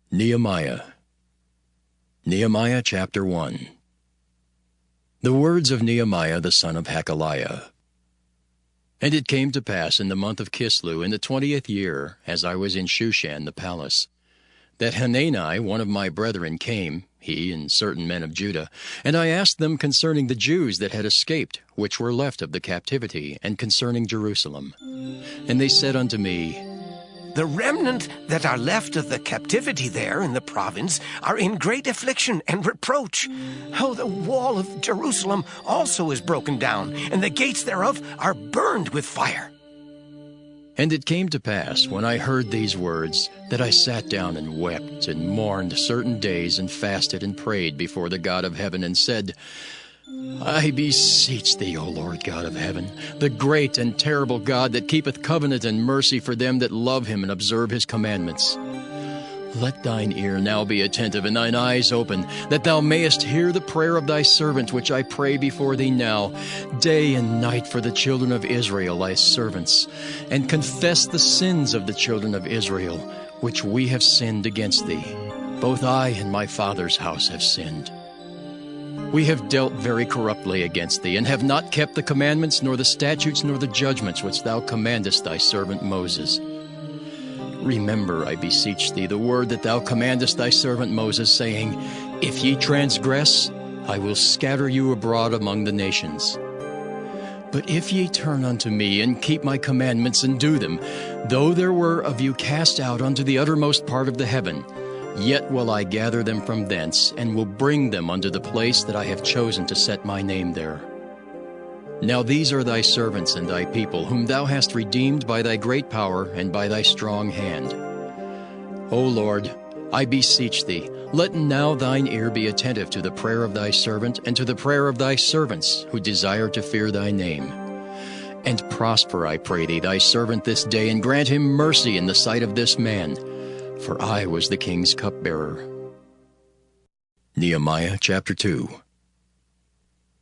Nehemiah. Nehemiah chapter 1. The words of Nehemiah the son of Hakaliah. And it came to pass in the month of Kislew, in the 20th year, as I was in Shushan the palace, that Hanani, one of my brethren, came, he and certain men of Judah, and I asked them concerning the Jews that had escaped, which were left of the captivity, and concerning Jerusalem. And they said unto me, The remnant that are left of the captivity there in the province are in great affliction and reproach. Oh, the wall of Jerusalem also is broken down, and the gates thereof are burned with fire. And it came to pass, when I heard these words, that I sat down and wept, and mourned certain days, and fasted and prayed before the God of heaven, and said, I beseech thee, O Lord God of heaven, the great and terrible God that keepeth covenant and mercy for them that love him and observe his commandments. Let thine ear now be attentive and thine eyes open, that thou mayest hear the prayer of thy servant, which I pray before thee now, day and night for the children of Israel, thy servants, and confess the sins of the children of Israel, which we have sinned against thee. Both I and my father's house have sinned. We have dealt very corruptly against thee, and have not kept the commandments, nor the statutes, nor the judgments which thou commandest thy servant Moses. Remember, I beseech thee, the word that thou commandest thy servant Moses, saying, If ye transgress, I will scatter you abroad among the nations. But if ye turn unto me, and keep my commandments, and do them, though there were of you cast out unto the uttermost part of the heaven, yet will I gather them from thence, and will bring them unto the place that I have chosen to set my name there. Now these are thy servants and thy people, whom thou hast redeemed by thy great power and by thy strong hand. O Lord, I beseech thee, let now thine ear be attentive to the prayer of thy servant, and to the prayer of thy servants, who desire to fear thy name. And prosper, I pray thee, thy servant this day, and grant him mercy in the sight of this man, for I was the king's cupbearer. Nehemiah chapter 2.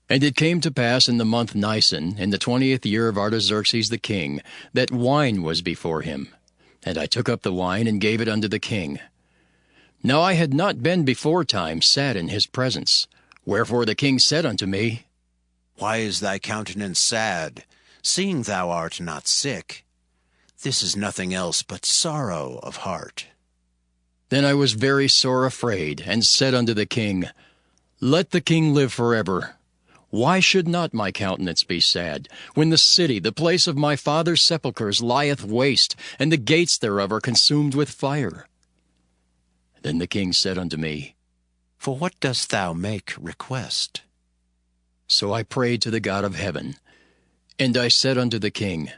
And it came to pass in the month Nisan, in the 20th year of Artaxerxes the king, that wine was before him. And I took up the wine, and gave it unto the king. Now I had not been beforetime sat in his presence. Wherefore the king said unto me, Why is thy countenance sad, seeing thou art not sick? This is nothing else but sorrow of heart. Then I was very sore afraid, and said unto the king, Let the king live forever. Why should not my countenance be sad, when the city, the place of my father's sepulchres, lieth waste, and the gates thereof are consumed with fire? Then the king said unto me, For what dost thou make request? So I prayed to the God of heaven. And I said unto the king,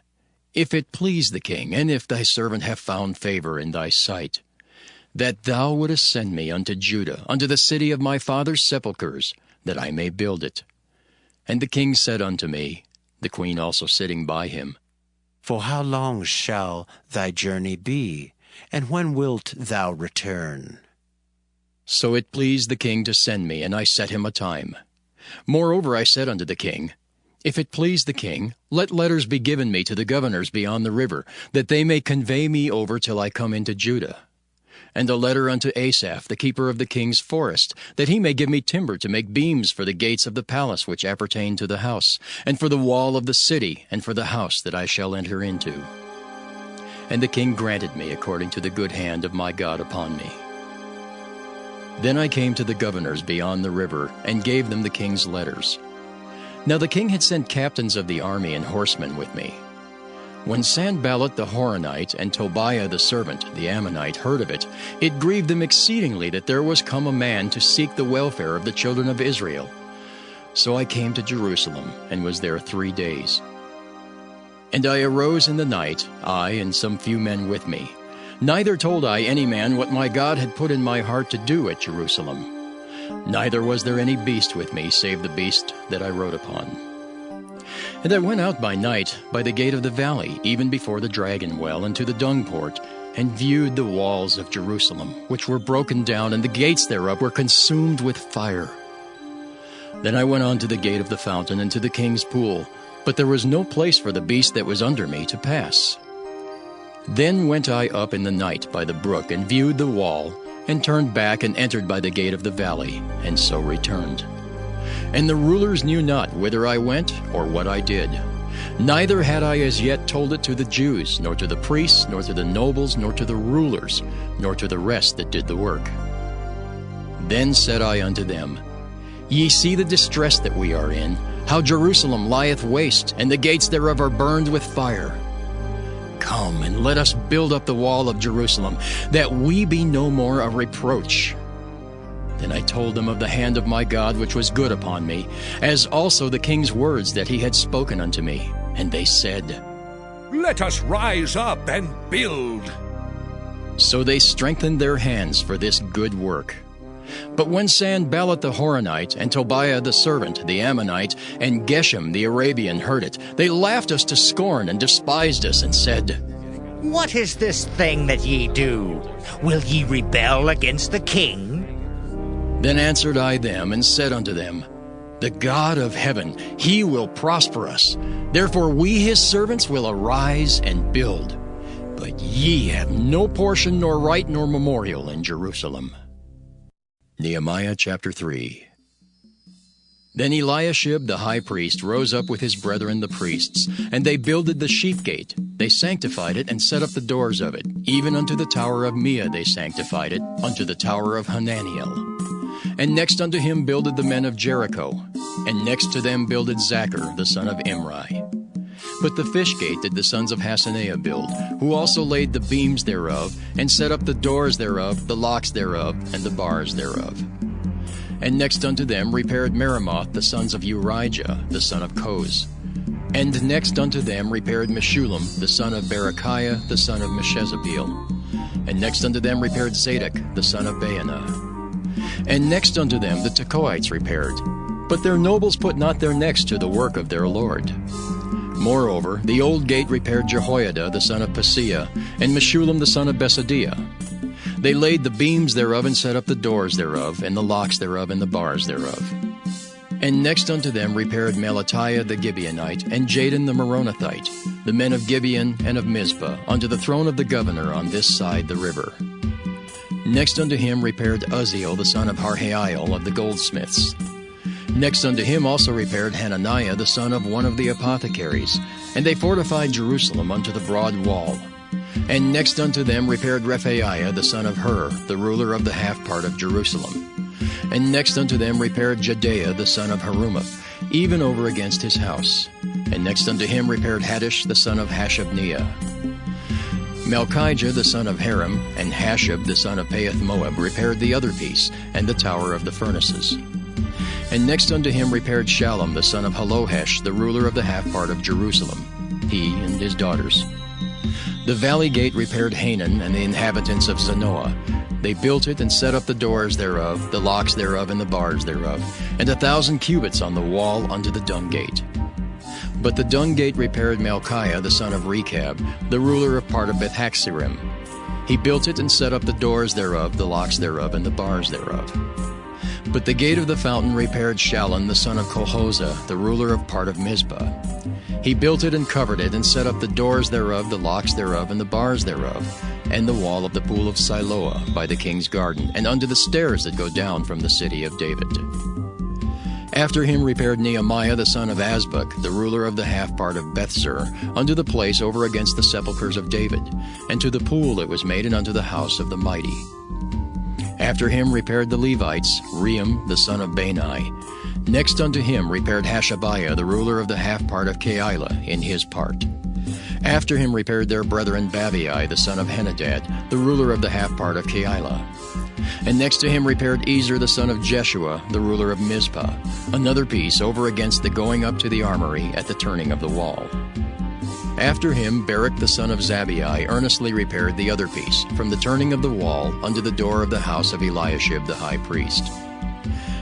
If it please the king, and if thy servant have found favor in thy sight, that thou wouldest send me unto Judah, unto the city of my father's sepulchres, that I may build it. And the king said unto me, the queen also sitting by him, For how long shall thy journey be, and when wilt thou return? So it pleased the king to send me, and I set him a time. Moreover I said unto the king, If it please the king, let letters be given me to the governors beyond the river, that they may convey me over till I come into Judah. And a letter unto Asaph, the keeper of the king's forest, that he may give me timber to make beams for the gates of the palace which appertain to the house, and for the wall of the city, and for the house that I shall enter into. And the king granted me according to the good hand of my God upon me. Then I came to the governors beyond the river, and gave them the king's letters. Now the king had sent captains of the army and horsemen with me. When Sanballat the Horonite and Tobiah the servant, the Ammonite, heard of it, it grieved them exceedingly that there was come a man to seek the welfare of the children of Israel. So I came to Jerusalem, and was there 3 days. And I arose in the night, I and some few men with me. Neither told I any man what my God had put in my heart to do at Jerusalem. Neither was there any beast with me, save the beast that I rode upon. And I went out by night by the gate of the valley, even before the dragon well, into the dung port, and viewed the walls of Jerusalem, which were broken down, and the gates thereof were consumed with fire. Then I went on to the gate of the fountain, and to the king's pool, but there was no place for the beast that was under me to pass. Then went I up in the night by the brook, and viewed the wall, and turned back and entered by the gate of the valley, and so returned. And the rulers knew not whither I went or what I did. Neither had I as yet told it to the Jews, nor to the priests, nor to the nobles, nor to the rulers, nor to the rest that did the work. Then said I unto them, Ye see the distress that we are in, how Jerusalem lieth waste, and the gates thereof are burned with fire. Come, and let us build up the wall of Jerusalem, that we be no more a reproach. Then I told them of the hand of my God which was good upon me, as also the king's words that he had spoken unto me. And they said, Let us rise up and build. So they strengthened their hands for this good work. But when Sanballat the Horonite, and Tobiah the servant, the Ammonite, and Geshem the Arabian heard it, they laughed us to scorn and despised us, and said, What is this thing that ye do? Will ye rebel against the king? Then answered I them, and said unto them, The God of heaven, he will prosper us. Therefore we his servants will arise and build. But ye have no portion, nor right, nor memorial in Jerusalem. Nehemiah chapter 3. Then Eliashib the high priest rose up with his brethren the priests, and they builded the sheep gate. They sanctified it, and set up the doors of it. Even unto the tower of Meah they sanctified it, unto the tower of Hananiel. And next unto him builded the men of Jericho, and next to them builded Zachar the son of Imri. But the fish gate did the sons of Hassenaah build, who also laid the beams thereof, and set up the doors thereof, the locks thereof, and the bars thereof. And next unto them repaired Meremoth the sons of Urijah the son of Koz. And next unto them repaired Meshullam the son of Berechiah the son of Meshezabeel. And next unto them repaired Zadok the son of Baanah. And next unto them the Tekoites repaired, but their nobles put not their necks to the work of their Lord. Moreover, the old gate repaired Jehoiada the son of Paseah, and Meshullam the son of Besadiah. They laid the beams thereof, and set up the doors thereof, and the locks thereof, and the bars thereof. And next unto them repaired Melatiah the Gibeonite, and Jadon the Meronothite, the men of Gibeon and of Mizpah, unto the throne of the governor on this side the river. Next unto him repaired Uzziel the son of Harhael of the goldsmiths. Next unto him also repaired Hananiah the son of one of the apothecaries, and they fortified Jerusalem unto the broad wall. And next unto them repaired Rephaiah the son of Hur, the ruler of the half part of Jerusalem. And next unto them repaired Jedaiah the son of Harumaph, even over against his house. And next unto him repaired Haddish the son of Hashabniah. Malchijah the son of Haram, and Hashab the son of Pahath-Moab repaired the other piece, and the tower of the furnaces. And next unto him repaired Shallum the son of Halohesh, the ruler of the half part of Jerusalem, he and his daughters. The valley gate repaired Hanan and the inhabitants of Zanoah. They built it, and set up the doors thereof, the locks thereof, and the bars thereof, and 1,000 cubits on the wall unto the dung gate. But the dung gate repaired Malchiah the son of Rechab, the ruler of part of Beth-Haxerim. He built it, and set up the doors thereof, the locks thereof, and the bars thereof. But the gate of the fountain repaired Shallun the son of Colhozah, the ruler of part of Mizpah. He built it, and covered it, and set up the doors thereof, the locks thereof, and the bars thereof, and the wall of the pool of Siloah by the king's garden, and unto the stairs that go down from the city of David. After him repaired Nehemiah the son of Azbuk, the ruler of the half part of Bethzur, unto the place over against the sepulchres of David, and to the pool that was made, and unto the house of the mighty. After him repaired the Levites, Rehum the son of Bani. Next unto him repaired Hashabiah, the ruler of the half part of Keilah, in his part. After him repaired their brethren Babai, the son of Henadad, the ruler of the half part of Keilah. And next to him repaired Ezer the son of Jeshua, the ruler of Mizpah, another piece over against the going up to the armory at the turning of the wall. After him Barak the son of Zabai earnestly repaired the other piece, from the turning of the wall unto the door of the house of Eliashib the high priest.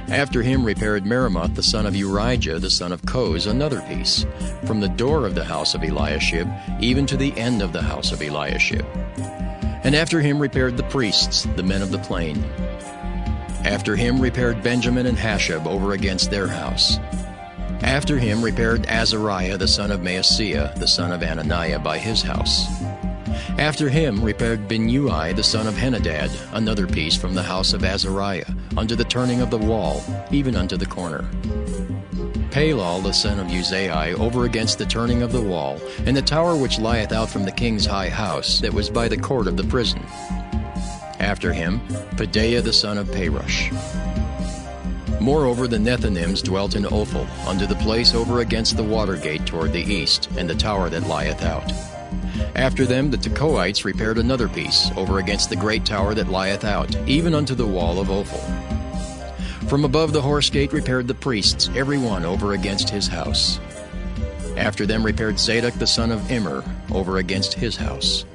After him repaired Meremoth the son of Urijah the son of Koz another piece, from the door of the house of Eliashib even to the end of the house of Eliashib. And after him repaired the priests, the men of the plain. After him repaired Benjamin and Hashab over against their house. After him repaired Azariah the son of Maaseiah, the son of Ananiah, by his house. After him repaired Binnui the son of Henadad, another piece from the house of Azariah, unto the turning of the wall, even unto the corner. Palal the son of Uzai over against the turning of the wall, and the tower which lieth out from the king's high house, that was by the court of the prison. After him Pedaiah the son of Parosh. Moreover the Nethinims dwelt in Ophel, unto the place over against the water gate toward the east, and the tower that lieth out. After them the Tekoites repaired another piece, over against the great tower that lieth out, even unto the wall of Ophel. From above the horse gate repaired the priests, every one over against his house. After them repaired Zadok the son of Immer, over against his house.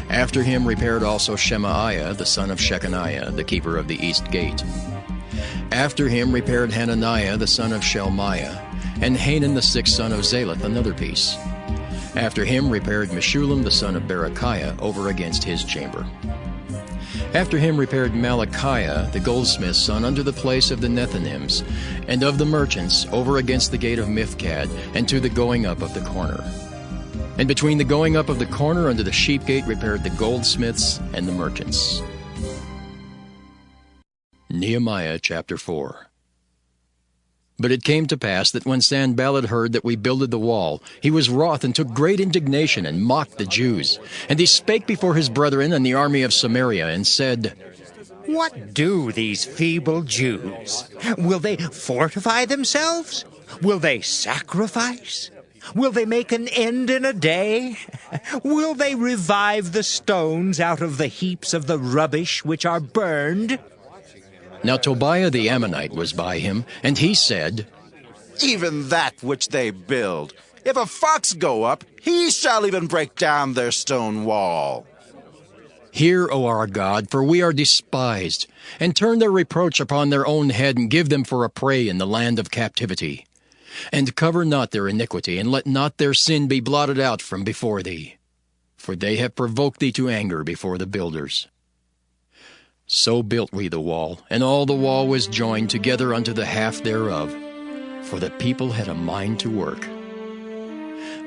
After him repaired also Shemaiah the son of Shechaniah, the keeper of the east gate. After him repaired Hananiah the son of Shelmiah, and Hanan the sixth son of Zaleth another piece. After him repaired Meshullam the son of Berechiah over against his chamber. After him repaired Malachiah the goldsmith's son unto the place of the Nethinims, and of the merchants over against the gate of Mifkad, and to the going up of the corner. And between the going up of the corner unto the sheep gate repaired the goldsmiths and the merchants. Nehemiah chapter 4. But it came to pass that when Sanballat heard that we builded the wall, he was wroth and took great indignation and mocked the Jews. And he spake before his brethren and the army of Samaria, and said, What do these feeble Jews? Will they fortify themselves? Will they sacrifice? Will they make an end in a day? Will they revive the stones out of the heaps of the rubbish which are burned? Now Tobiah the Ammonite was by him, and he said, Even that which they build, if a fox go up, he shall even break down their stone wall. Hear, O our God, for we are despised, and turn their reproach upon their own head, and give them for a prey in the land of captivity. And cover not their iniquity, and let not their sin be blotted out from before thee. For they have provoked thee to anger before the builders. So built we the wall, and all the wall was joined together unto the half thereof, for the people had a mind to work.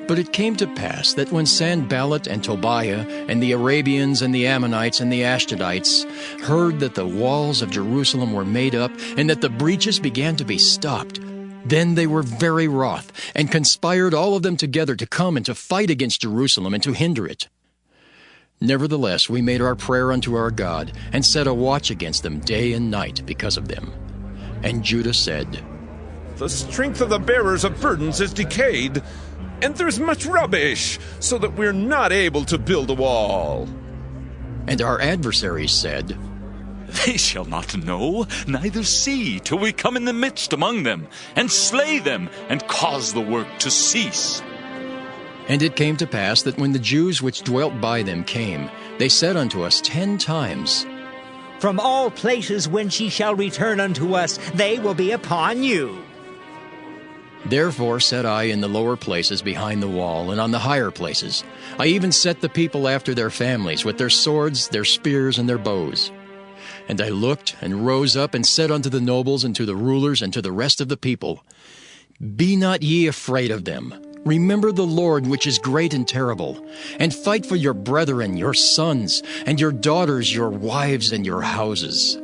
But it came to pass that when Sanballat and Tobiah and the Arabians and the Ammonites and the Ashdodites heard that the walls of Jerusalem were made up, and that the breaches began to be stopped, then they were very wroth, and conspired all of them together to come and to fight against Jerusalem and to hinder it. Nevertheless, we made our prayer unto our God, and set a watch against them day and night because of them. And Judah said, The strength of the bearers of burdens is decayed, and there's much rubbish, so that we're not able to build a wall. And our adversaries said, They shall not know, neither see, till we come in the midst among them, and slay them, and cause the work to cease. And it came to pass that when the Jews which dwelt by them came, they said unto us 10 times, From all places whence ye shall return unto us, they will be upon you. Therefore set I in the lower places behind the wall, and on the higher places. I even set the people after their families, with their swords, their spears, and their bows. And I looked, and rose up, and said unto the nobles, and to the rulers, and to the rest of the people, Be not ye afraid of them. Remember the Lord, which is great and terrible, and fight for your brethren, your sons, and your daughters, your wives, and your houses.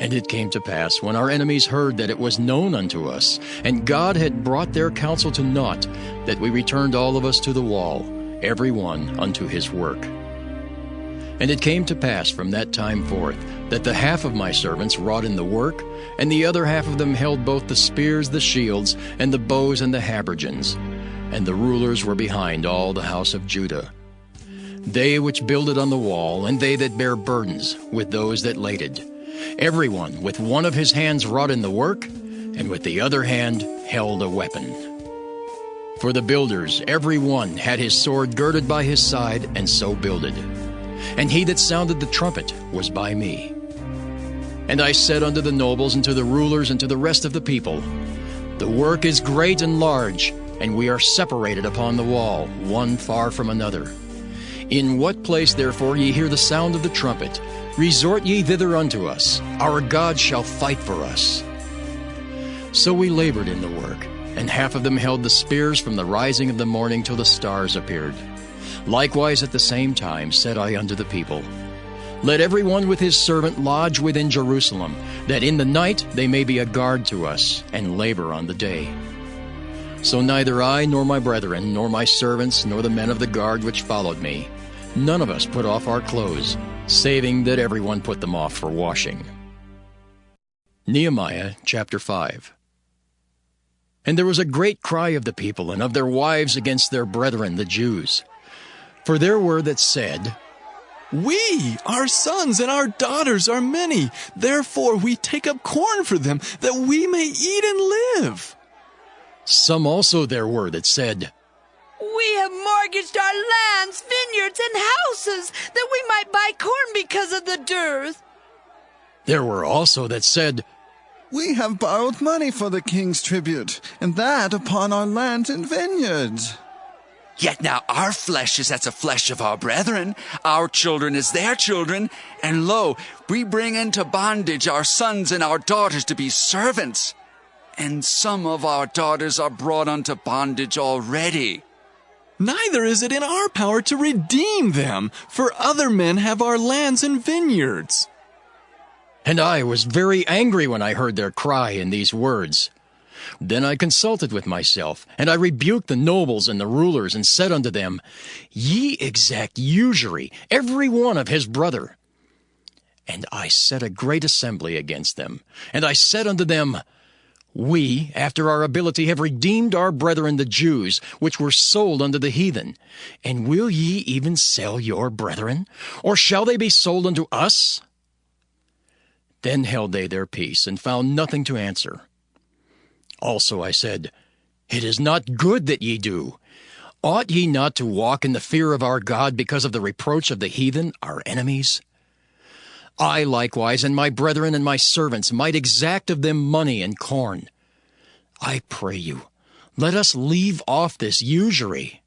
And it came to pass, when our enemies heard that it was known unto us, and God had brought their counsel to naught, that we returned all of us to the wall, every one unto his work. And it came to pass from that time forth, that the half of my servants wrought in the work, and the other half of them held both the spears, the shields, and the bows, and the habergeons. And the rulers were behind all the house of Judah. They which builded on the wall, and they that bare burdens, with those that laded. Every one with one of his hands wrought in the work, and with the other hand held a weapon. For the builders, every one had his sword girded by his side, and so builded. And he that sounded the trumpet was by me. And I said unto the nobles, and to the rulers, and to the rest of the people, The work is great and large, and we are separated upon the wall, one far from another. In what place therefore ye hear the sound of the trumpet, resort ye thither unto us. Our God shall fight for us. So we labored in the work, and half of them held the spears from the rising of the morning till the stars appeared. Likewise at the same time said I unto the people, Let every one with his servant lodge within Jerusalem, that in the night they may be a guard to us, and labor on the day. So neither I, nor my brethren, nor my servants, nor the men of the guard which followed me, none of us put off our clothes, saving that every one put them off for washing. Nehemiah chapter 5. And there was a great cry of the people and of their wives against their brethren the Jews. For there were that said, We, our sons and our daughters are many, therefore we take up corn for them, that we may eat and live. Some also there were that said, We have mortgaged our lands, vineyards, and houses, that we might buy corn because of the dearth. There were also that said, We have borrowed money for the king's tribute, and that upon our lands and vineyards. Yet now our flesh is as the flesh of our brethren, our children as their children, and lo, we bring into bondage our sons and our daughters to be servants. And some of our daughters are brought unto bondage already. Neither is it in our power to redeem them, for other men have our lands and vineyards. And I was very angry when I heard their cry in these words. Then I consulted with myself, and I rebuked the nobles and the rulers, and said unto them, Ye exact usury, every one of his brother. And I set a great assembly against them. And I said unto them, We, after our ability, have redeemed our brethren the Jews, which were sold unto the heathen. And will ye even sell your brethren? Or shall they be sold unto us? Then held they their peace, and found nothing to answer. Also I said, It is not good that ye do. Ought ye not to walk in the fear of our God because of the reproach of the heathen, our enemies? I likewise and my brethren and my servants might exact of them money and corn. I pray you, let us leave off this usury.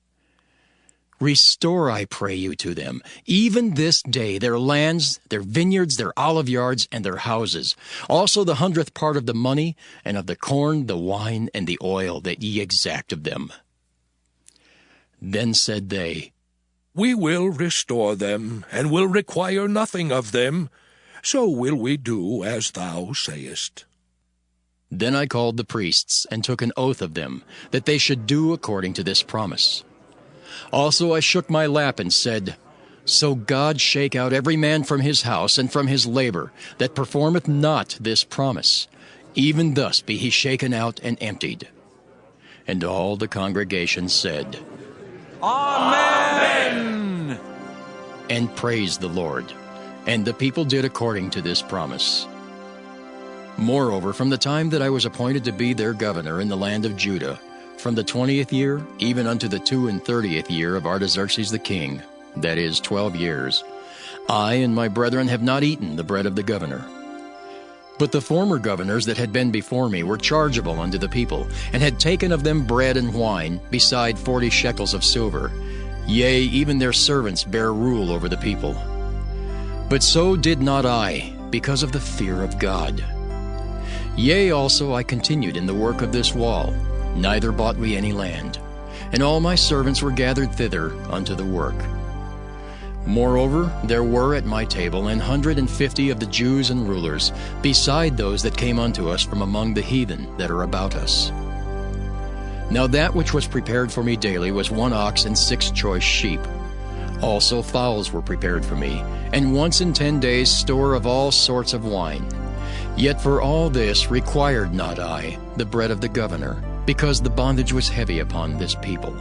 Restore, I pray you, to them, even this day, their lands, their vineyards, their olive yards, and their houses, also the 100th part of the money, and of the corn, the wine, and the oil that ye exact of them. Then said they, We will restore them, and will require nothing of them. So will we do as thou sayest. Then I called the priests, and took an oath of them, that they should do according to this promise. Also I shook my lap and said, So God shake out every man from his house and from his labor, that performeth not this promise. Even thus be he shaken out and emptied. And all the congregation said, Amen! And praised the Lord. And the people did according to this promise. Moreover, from the time that I was appointed to be their governor in the land of Judah, from the 20th year, even unto the 32nd year of Artaxerxes the king, that is, 12 years, I and my brethren have not eaten the bread of the governor. But the former governors that had been before me were chargeable unto the people, and had taken of them bread and wine, beside 40 shekels of silver. Yea, even their servants bare rule over the people. But so did not I, because of the fear of God. Yea, also I continued in the work of this wall, neither bought we any land, and all my servants were gathered thither unto the work. Moreover, there were at my table 150 of the Jews and rulers, beside those that came unto us from among the heathen that are about us. Now that which was prepared for me daily was 1 ox and 6 choice sheep. Also fowls were prepared for me, and once in 10 days store of all sorts of wine. Yet for all this required not I the bread of the governor, because the bondage was heavy upon this people.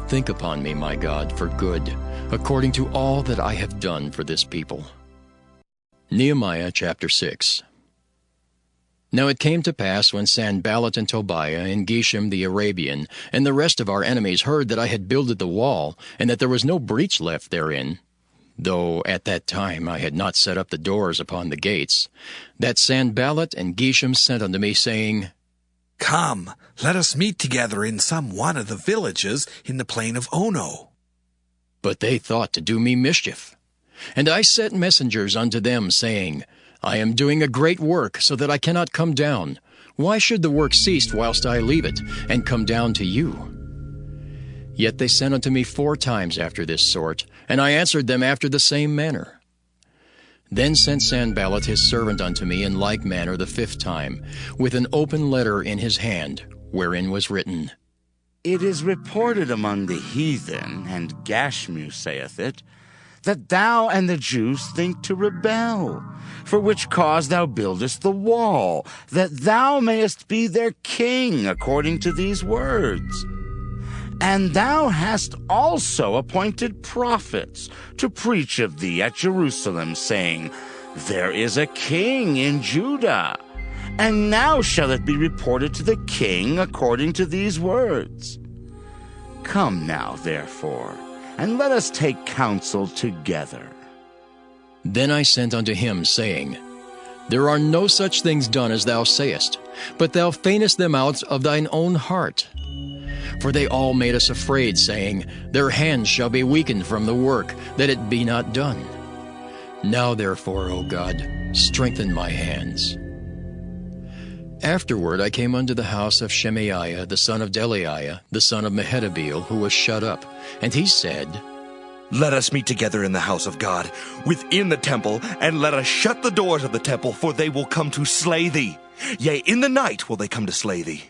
Think upon me, my God, for good, according to all that I have done for this people. Nehemiah chapter 6. Now it came to pass, when Sanballat and Tobiah and Geshem the Arabian and the rest of our enemies heard that I had builded the wall, and that there was no breach left therein, though at that time I had not set up the doors upon the gates, that Sanballat and Geshem sent unto me, saying, Come, let us meet together in some one of the villages in the plain of Ono. But they thought to do me mischief. And I sent messengers unto them, saying, I am doing a great work, so that I cannot come down. Why should the work cease whilst I leave it, and come down to you? Yet they sent unto me 4 times after this sort, and I answered them after the same manner. Then sent Sanballat his servant unto me in like manner the 5th time, with an open letter in his hand, wherein was written, It is reported among the heathen, and Gashmu saith it, that thou and the Jews think to rebel, for which cause thou buildest the wall, that thou mayest be their king, according to these words. And thou hast also appointed prophets to preach of thee at Jerusalem, saying, There is a king in Judah. And now shall it be reported to the king according to these words. Come now, therefore, and let us take counsel together. Then I sent unto him, saying, There are no such things done as thou sayest, but thou feignest them out of thine own heart. For they all made us afraid, saying, Their hands shall be weakened from the work, that it be not done. Now therefore, O God, strengthen my hands. Afterward I came unto the house of Shemaiah, the son of Delaiah, the son of Mehetabeel, who was shut up. And he said, Let us meet together in the house of God, within the temple, and let us shut the doors of the temple, for they will come to slay thee. Yea, in the night will they come to slay thee.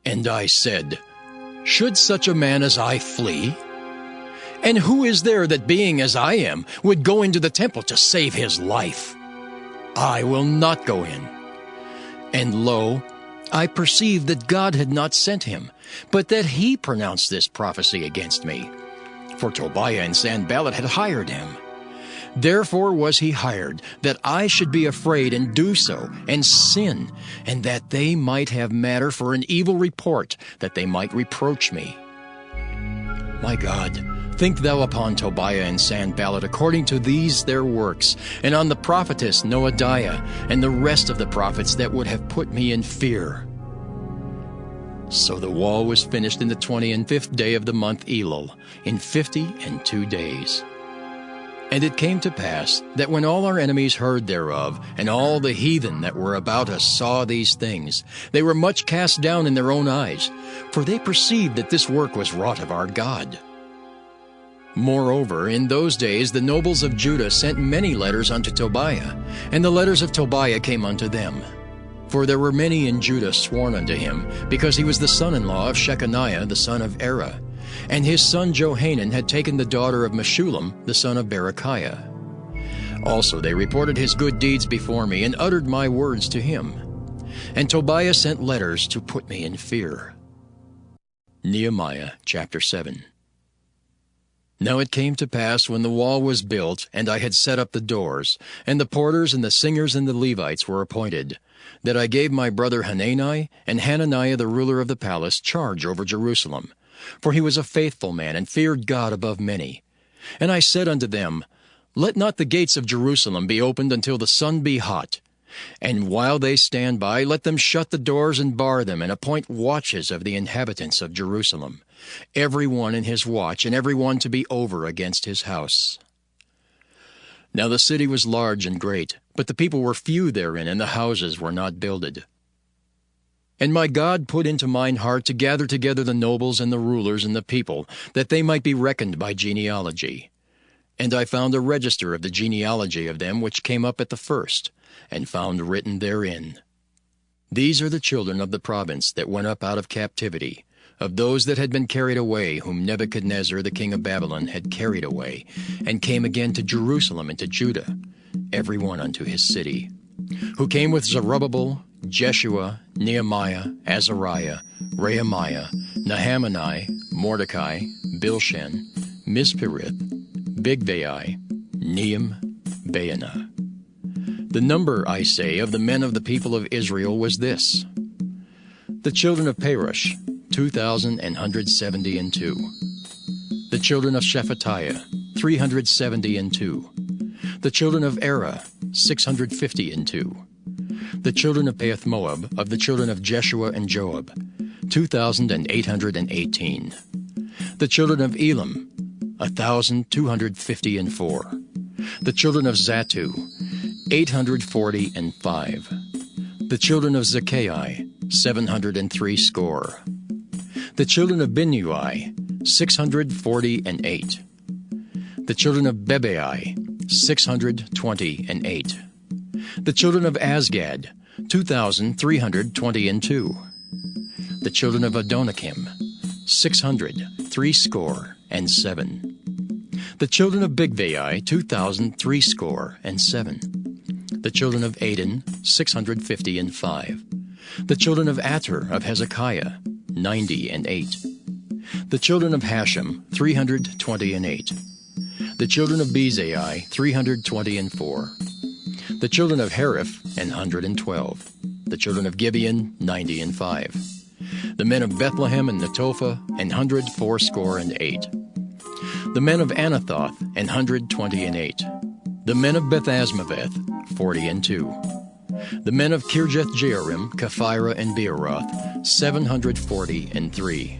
And I said, Should such a man as I flee? And who is there that, being as I am, would go into the temple to save his life? I will not go in. And lo, I perceived that God had not sent him, but that he pronounced this prophecy against me. For Tobiah and Sanballat had hired him. Therefore was he hired, that I should be afraid and do so, and sin, and that they might have matter for an evil report, that they might reproach me. My God, think thou upon Tobiah and Sanballat according to these their works, and on the prophetess Noadiah, and the rest of the prophets that would have put me in fear. So the wall was finished in the 25th day of the month Elul, in 52 days. And it came to pass that when all our enemies heard thereof, and all the heathen that were about us saw these things, they were much cast down in their own eyes, for they perceived that this work was wrought of our God. Moreover, in those days the nobles of Judah sent many letters unto Tobiah, and the letters of Tobiah came unto them. For there were many in Judah sworn unto him, because he was the son-in-law of Shechaniah the son of Erah, and his son Johanan had taken the daughter of Meshullam the son of Berechiah. Also they reported his good deeds before me, and uttered my words to him. And Tobiah sent letters to put me in fear. Nehemiah chapter 7. Now it came to pass, when the wall was built, and I had set up the doors, and the porters and the singers and the Levites were appointed, that I gave my brother Hanani and Hananiah the ruler of the palace charge over Jerusalem. For he was a faithful man, and feared God above many. And I said unto them, Let not the gates of Jerusalem be opened until the sun be hot. And while they stand by, let them shut the doors and bar them, and appoint watches of the inhabitants of Jerusalem, every one in his watch, and every one to be over against his house. Now the city was large and great, but the people were few therein, and the houses were not builded. And my God put into mine heart to gather together the nobles and the rulers and the people, that they might be reckoned by genealogy. And I found a register of the genealogy of them which came up at the first, and found written therein, These are the children of the province that went up out of captivity, of those that had been carried away, whom Nebuchadnezzar the king of Babylon had carried away, and came again to Jerusalem and to Judah, every one unto his city, who came with Zerubbabel, Jeshua, Nehemiah, Azariah, Rehemiah, Nahamani, Mordecai, Bilshan, Mispirith, Bigvai, Nehem, Baanah. The number, I say, of the men of the people of Israel was this: the children of Perush, 2,172. The children of Shephatiah, 372. The children of Erah, 652. The children of Pahath-Moab, of the children of Jeshua and Joab, 2,818. The children of Elam, 1,254. The children of Zattu, 845. The children of Zaccai, 703 score. The children of Binnui, 648. The children of Bebai, 628. The children of Azgad, 2,322. The children of Adonikim, 667. The children of Bigvai, 2,037. The children of Aden, 655. The children of Ater of Hezekiah, 98. The children of Hashem, 328. The children of Bezai, 324. The children of Hariph, 112. The children of Gibeon, 95. The men of Bethlehem and Netophah, 168. The men of Anathoth, 128. The men of Bethazmaveth, 42. The men of Kirjath-Jearim, Kephirah, and Beeroth, 743.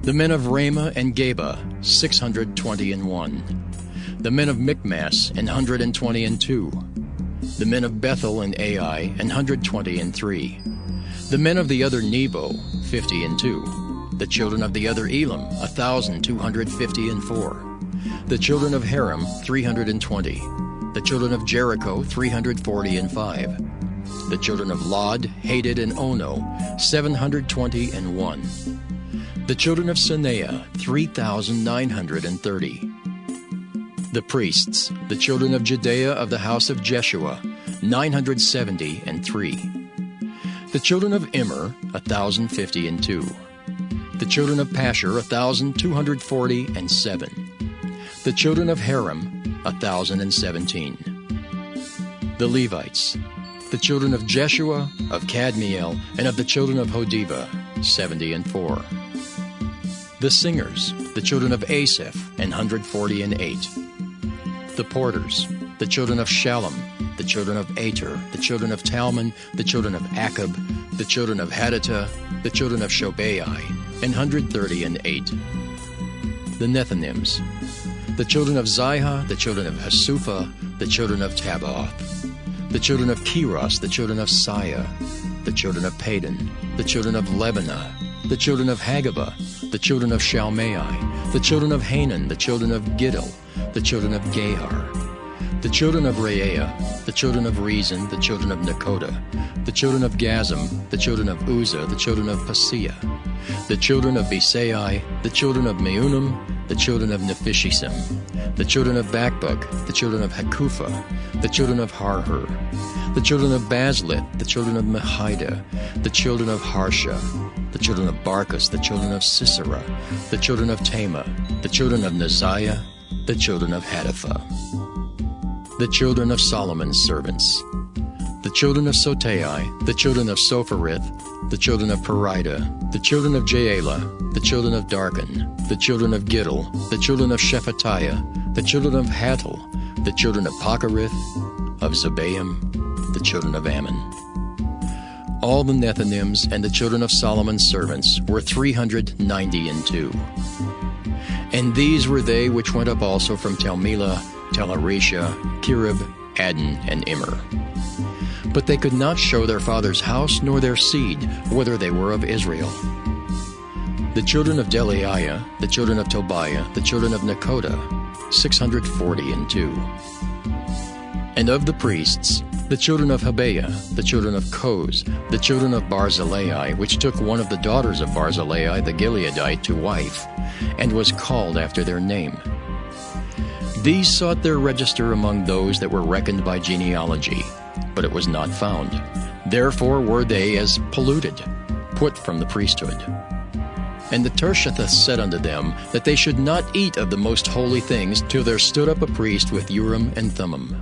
The men of Ramah and Geba, 621. The men of Michmas, 122. The men of Bethel and Ai, 123. The men of the other Nebo, 52. The children of the other Elam, 1,254. The children of Haram, 320. The children of Jericho, 345. The children of Lod, Hadid, and Ono, 721. The children of Sanea, 3,930. The priests, the children of Judea of the house of Jeshua, 973. The children of Immer, 1,052. The children of Pashur, 1,247. The children of Haram, 1,017. The Levites, the children of Jeshua, of Kadmiel, and of the children of Hodiva, 74. The singers, the children of Asaph, 148. The porters, the children of Shallum, the children of Ater, the children of Talmon, the children of Akab, the children of Hadattah, the children of Shobai, 138. The Nethinims, the children of Ziha, the children of Hasupha, the children of Tabbaoth, the children of Keros, the children of Siah, the children of Padon, the children of Lebanah, the children of Hagabah, the children of Shalmai, the children of Hanan, the children of Giddel, the children of Gahar, the children of Reaiah, the children of Rezin, the children of Nekoda, the children of Gazam, the children of Uzzah, the children of Paseah, the children of Besai, the children of Meunim, the children of Nephishisim, the children of Bakbuk, the children of Hakupha, the children of Harhur, the children of Bazlith, the children of Mehida, the children of Harsha, the children of Barkus, the children of Sisera, the children of Tema, the children of Neziah, the children of Hatipha. The children of Solomon's servants, the children of Sotai, the children of Sopherith, the children of Perida, the children of Jaela, the children of Darkon, the children of Giddel, the children of Shephatiah, the children of Hattil, the children of Pacherith, of Zebaim, the children of Ammon. All the Nethinims and the children of Solomon's servants were 392. And these were they which went up also from Telmelah, Tel-Arisha, Kirib, Adon, and Immer. But they could not show their father's house nor their seed, whether they were of Israel. The children of Delaiah, the children of Tobiah, the children of Nekoda, 642. And of the priests, the children of Habeah, the children of Koz, the children of Barzillai, which took one of the daughters of Barzillai the Gileadite to wife, and was called after their name. These sought their register among those that were reckoned by genealogy, but it was not found. Therefore were they as polluted, put from the priesthood. And the Tirshatha said unto them that they should not eat of the most holy things till there stood up a priest with Urim and Thummim.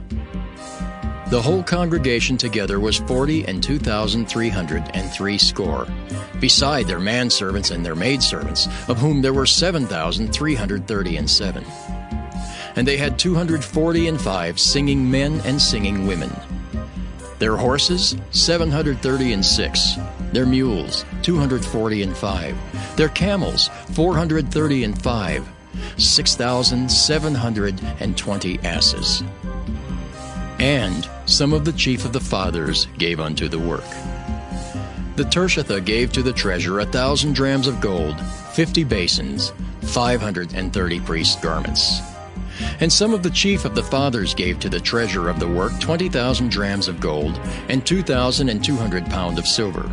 The whole congregation together was 42,360, beside their manservants and their maidservants, of whom there were 7,337. And they had 245 singing men and singing women. Their horses, 736. Their mules, 245. Their camels, 435. 6,720 asses. And some of the chief of the fathers gave unto the work. The Tirshatha gave to the treasure 1,000 drams of gold, 50 basins, 530 priests' garments. And some of the chief of the fathers gave to the treasurer of the work 20,000 drams of gold, and 2,200 pound of silver.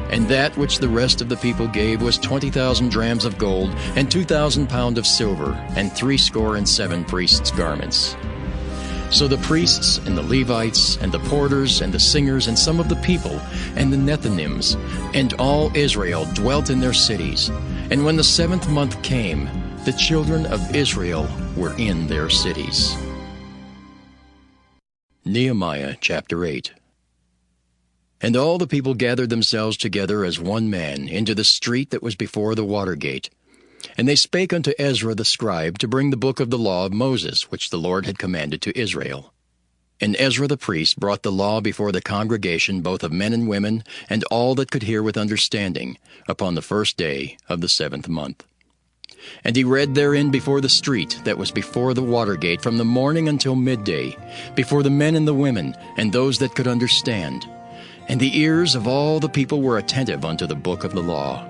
And that which the rest of the people gave was 20,000 drams of gold, and 2,000 pound of silver, and 67 priests' garments. So the priests, and the Levites, and the porters, and the singers, and some of the people, and the Nethinims, and all Israel dwelt in their cities. And when the 7th month came, the children of Israel were in their cities. Nehemiah chapter 8. And all the people gathered themselves together as one man into the street that was before the water gate. And they spake unto Ezra the scribe to bring the book of the law of Moses, which the Lord had commanded to Israel. And Ezra the priest brought the law before the congregation, both of men and women, and all that could hear with understanding, upon the 1st day of the 7th month. And he read therein before the street that was before the water gate from the morning until midday, before the men and the women, and those that could understand. And the ears of all the people were attentive unto the book of the law.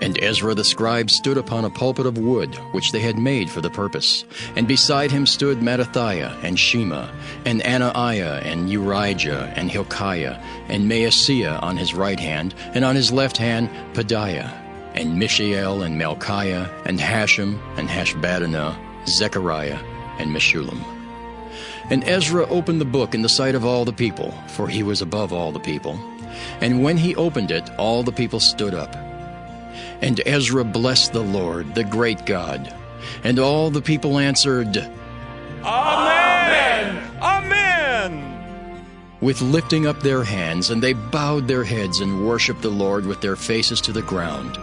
And Ezra the scribe stood upon a pulpit of wood, which they had made for the purpose. And beside him stood Mattithiah, and Shema, and Anaiah, and Urijah, and Hilkiah, and Maaseiah on his right hand, and on his left hand Pedaiah, and Mishael, and Malchiah, and Hashem, and Hashbaddanah, Zechariah, and Meshullam. And Ezra opened the book in the sight of all the people, for he was above all the people. And when he opened it, all the people stood up. And Ezra blessed the Lord, the great God. And all the people answered, Amen! Amen! With lifting up their hands, and they bowed their heads and worshipped the Lord with their faces to the ground.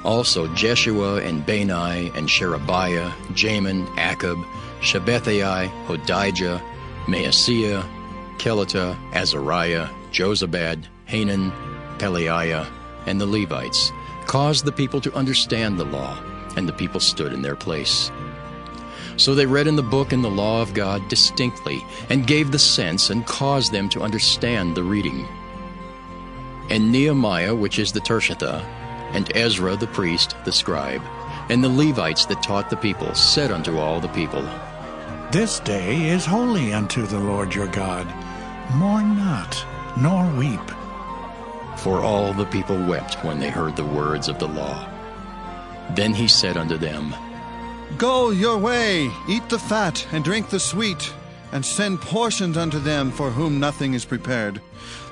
Also Jeshua, and Bani, and Sherebiah, Jamin, Akab, Shabbethai, Hodijah, Maaseiah, Kelita, Azariah, Jozabad, Hanan, Pelaiah, and the Levites, caused the people to understand the law, and the people stood in their place. So they read in the book and the law of God distinctly, and gave the sense, and caused them to understand the reading. And Nehemiah, which is the Tirshatha, and Ezra the priest, the scribe, and the Levites that taught the people, said unto all the people, This day is holy unto the Lord your God. Mourn not, nor weep. For all the people wept when they heard the words of the law. Then he said unto them, Go your way, eat the fat, and drink the sweet, and send portions unto them for whom nothing is prepared.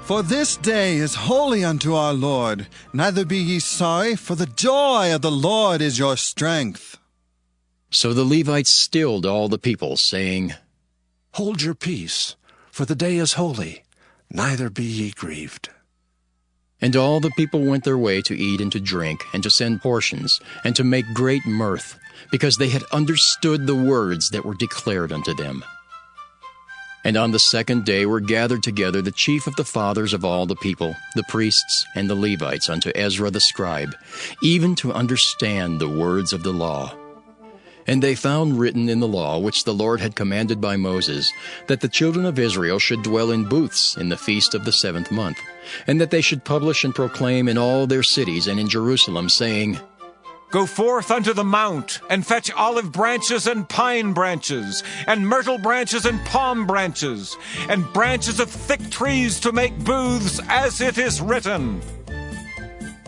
For this day is holy unto our Lord. Neither be ye sorry, for the joy of the Lord is your strength. So the Levites stilled all the people, saying, Hold your peace, for the day is holy, neither be ye grieved. And all the people went their way to eat and to drink, and to send portions, and to make great mirth, because they had understood the words that were declared unto them. And on the 2nd day were gathered together the chief of the fathers of all the people, the priests and the Levites, unto Ezra the scribe, even to understand the words of the law. And they found written in the law, which the Lord had commanded by Moses, that the children of Israel should dwell in booths in the feast of the 7th month, and that they should publish and proclaim in all their cities and in Jerusalem, saying, Go forth unto the mount, and fetch olive branches and pine branches, and myrtle branches and palm branches, and branches of thick trees to make booths, as it is written.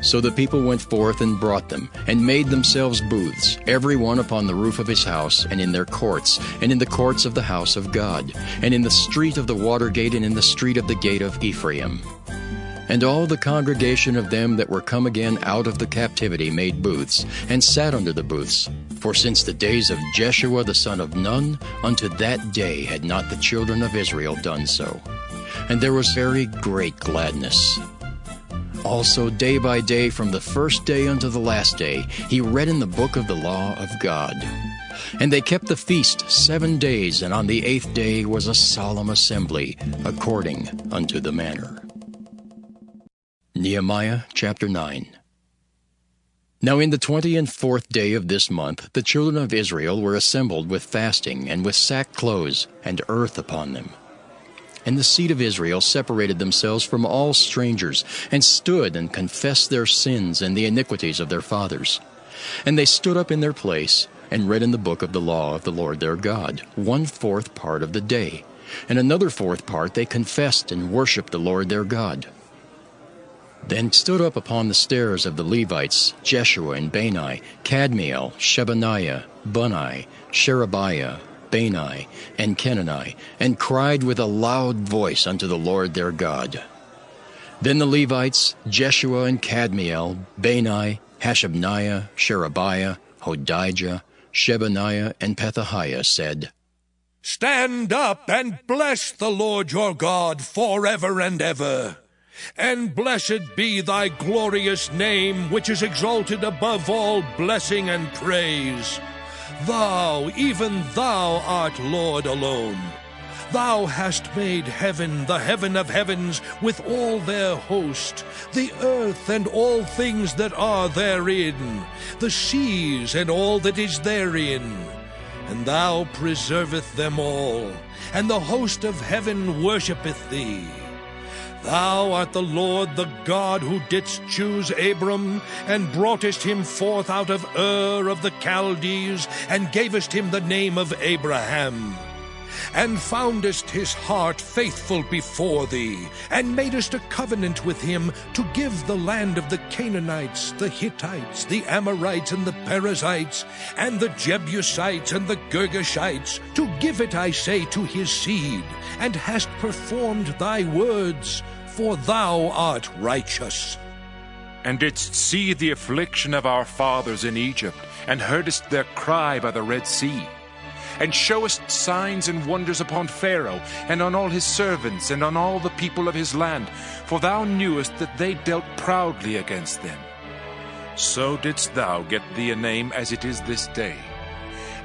So the people went forth and brought them, and made themselves booths, every one upon the roof of his house, and in their courts, and in the courts of the house of God, and in the street of the water gate, and in the street of the gate of Ephraim. And all the congregation of them that were come again out of the captivity made booths, and sat under the booths. For since the days of Jeshua the son of Nun, unto that day had not the children of Israel done so. And there was very great gladness. Also day by day, from the 1st day unto the last day, he read in the book of the law of God. And they kept the feast 7 days, and on the 8th day was a solemn assembly, according unto the manner. Nehemiah chapter 9. Now in the 24th day of this month, the children of Israel were assembled with fasting, and with sackcloths and earth upon them. And the seed of Israel separated themselves from all strangers, and stood and confessed their sins and the iniquities of their fathers. And they stood up in their place, and read in the book of the law of the Lord their God, 1/4 part of the day. And another 4th part they confessed and worshipped the Lord their God. Then stood up upon the stairs of the Levites Jeshua and Bani, Kadmiel, Shebaniah, Bunni, Sherebiah, Bani, and Kenani, and cried with a loud voice unto the Lord their God. Then the Levites, Jeshua and Kadmiel, Bani, Hashabniah, Sherebiah, Hodijah, Shebaniah, and Pethahiah said, Stand up and bless the Lord your God forever and ever. And blessed be thy glorious name, which is exalted above all blessing and praise. Thou, even thou, art Lord alone. Thou hast made heaven, the heaven of heavens, with all their host, the earth and all things that are therein, the seas and all that is therein. And thou preserveth them all, and the host of heaven worshippeth thee. Thou art the Lord the God who didst choose Abram, and broughtest him forth out of Ur of the Chaldees, and gavest him the name of Abraham. And foundest his heart faithful before thee, and madest a covenant with him to give the land of the Canaanites, the Hittites, the Amorites, and the Perizzites, and the Jebusites, and the Girgashites, to give it, I say, to his seed, and hast performed thy words, for thou art righteous. And didst see the affliction of our fathers in Egypt, and heardest their cry by the Red Sea, and showest signs and wonders upon Pharaoh, and on all his servants, and on all the people of his land, for thou knewest that they dealt proudly against them. So didst thou get thee a name as it is this day.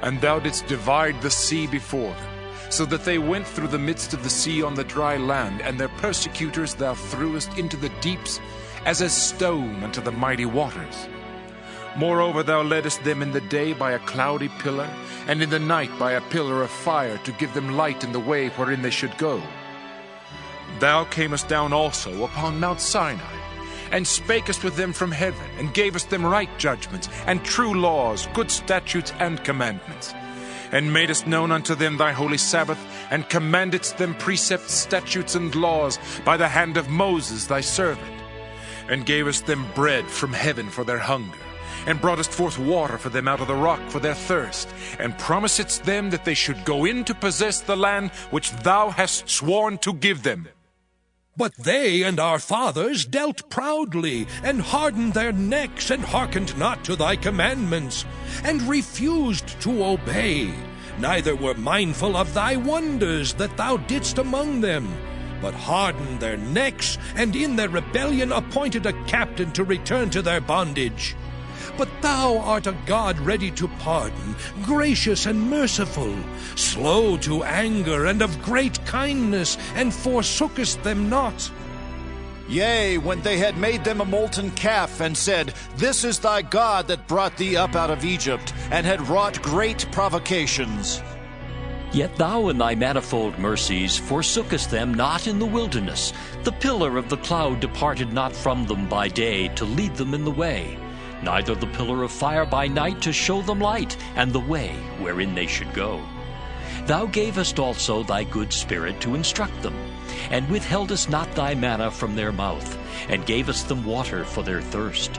And thou didst divide the sea before them, so that they went through the midst of the sea on the dry land, and their persecutors thou threwest into the deeps, as a stone unto the mighty waters. Moreover, thou leddest them in the day by a cloudy pillar, and in the night by a pillar of fire, to give them light in the way wherein they should go. Thou camest down also upon Mount Sinai, and spakest with them from heaven, and gavest them right judgments, and true laws, good statutes, and commandments, and madest known unto them thy holy Sabbath, and commandedst them precepts, statutes, and laws by the hand of Moses thy servant, and gavest them bread from heaven for their hunger, and broughtest forth water for them out of the rock for their thirst, and promisedst them that they should go in to possess the land which thou hast sworn to give them. But they and our fathers dealt proudly, and hardened their necks, and hearkened not to thy commandments, and refused to obey, neither were mindful of thy wonders that thou didst among them, but hardened their necks, and in their rebellion appointed a captain to return to their bondage. But thou art a God ready to pardon, gracious and merciful, slow to anger, and of great kindness, and forsookest them not. Yea, when they had made them a molten calf, and said, This is thy God that brought thee up out of Egypt, and had wrought great provocations. Yet thou in thy manifold mercies forsookest them not in the wilderness. The pillar of the cloud departed not from them by day to lead them in the way, neither the pillar of fire by night to show them light, and the way wherein they should go. Thou gavest also thy good Spirit to instruct them, and withheldest not thy manna from their mouth, and gavest them water for their thirst.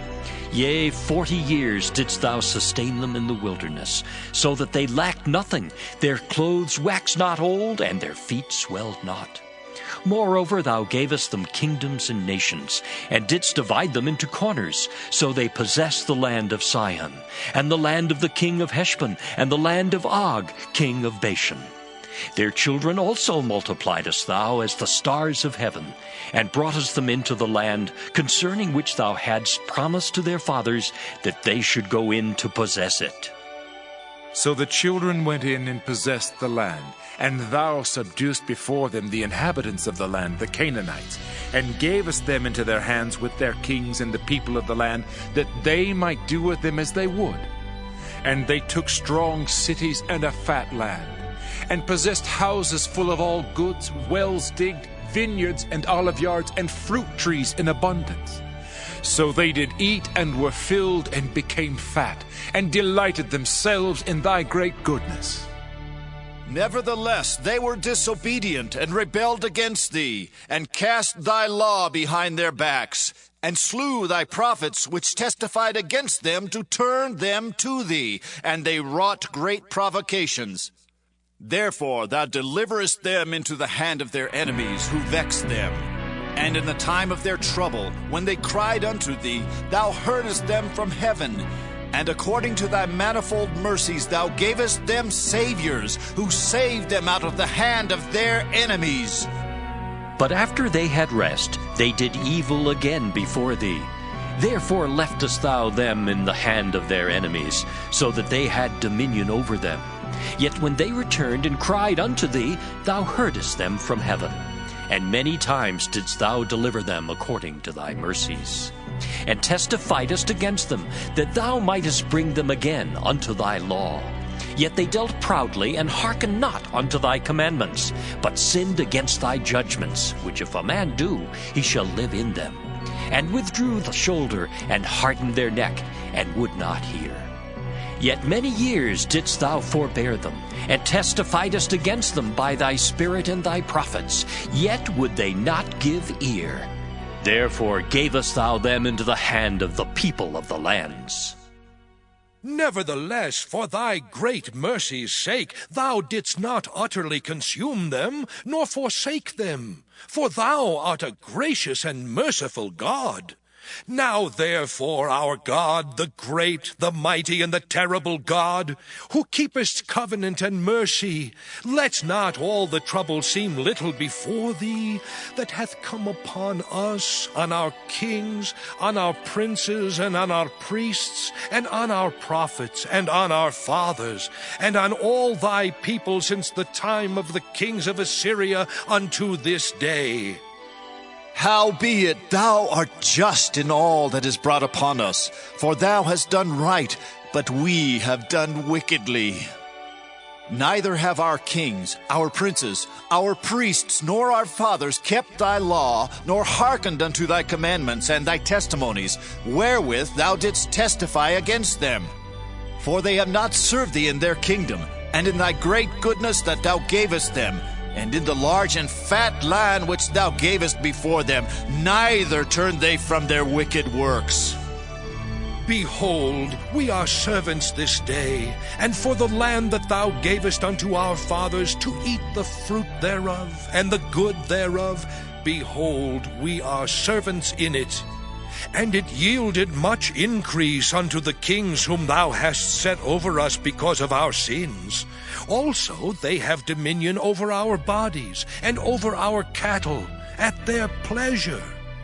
Yea, 40 years didst thou sustain them in the wilderness, so that they lacked nothing. Their clothes waxed not old, and their feet swelled not. Moreover, thou gavest them kingdoms and nations, and didst divide them into corners. So they possessed the land of Sihon, and the land of the king of Heshbon, and the land of Og, king of Bashan. Their children also multipliedest thou as the stars of heaven, and broughtest them into the land, concerning which thou hadst promised to their fathers, that they should go in to possess it. So the children went in and possessed the land, and thou subduedst before them the inhabitants of the land, the Canaanites, and gavest them into their hands with their kings and the people of the land, that they might do with them as they would. And they took strong cities and a fat land, and possessed houses full of all goods, wells digged, vineyards and olive yards, and fruit trees in abundance. So they did eat and were filled and became fat, and delighted themselves in thy great goodness. Nevertheless, they were disobedient and rebelled against thee, and cast thy law behind their backs, and slew thy prophets which testified against them to turn them to thee, and they wrought great provocations. Therefore thou deliverest them into the hand of their enemies who vexed them. And in the time of their trouble, when they cried unto thee, thou heardest them from heaven. And according to thy manifold mercies thou gavest them saviors, who saved them out of the hand of their enemies. But after they had rest, they did evil again before thee. Therefore leftest thou them in the hand of their enemies, so that they had dominion over them. Yet when they returned and cried unto thee, thou heardest them from heaven. And many times didst thou deliver them according to thy mercies. And testifiedst against them, that thou mightest bring them again unto thy law. Yet they dealt proudly, and hearkened not unto thy commandments, but sinned against thy judgments, which if a man do, he shall live in them. And withdrew the shoulder, and hardened their neck, and would not hear. Yet many years didst thou forbear them, and testifiedst against them by thy Spirit and thy prophets, yet would they not give ear. Therefore gavest thou them into the hand of the people of the lands. Nevertheless, for thy great mercy's sake, thou didst not utterly consume them, nor forsake them. For thou art a gracious and merciful God. Now therefore, our God, the great, the mighty, and the terrible God, who keepest covenant and mercy, let not all the trouble seem little before thee, that hath come upon us, on our kings, on our princes, and on our priests, and on our prophets, and on our fathers, and on all thy people since the time of the kings of Assyria unto this day. Howbeit thou art just in all that is brought upon us, for thou hast done right, but we have done wickedly. Neither have our kings, our princes, our priests, nor our fathers kept thy law, nor hearkened unto thy commandments and thy testimonies, wherewith thou didst testify against them. For they have not served thee in their kingdom, and in thy great goodness that thou gavest them, and in the large and fat land which thou gavest before them, neither turned they from their wicked works. Behold, we are servants this day, and for the land that thou gavest unto our fathers to eat the fruit thereof, and the good thereof, behold, we are servants in it. And it yielded much increase unto the kings whom thou hast set over us because of our sins. Also they have dominion over our bodies, and over our cattle, at their pleasure,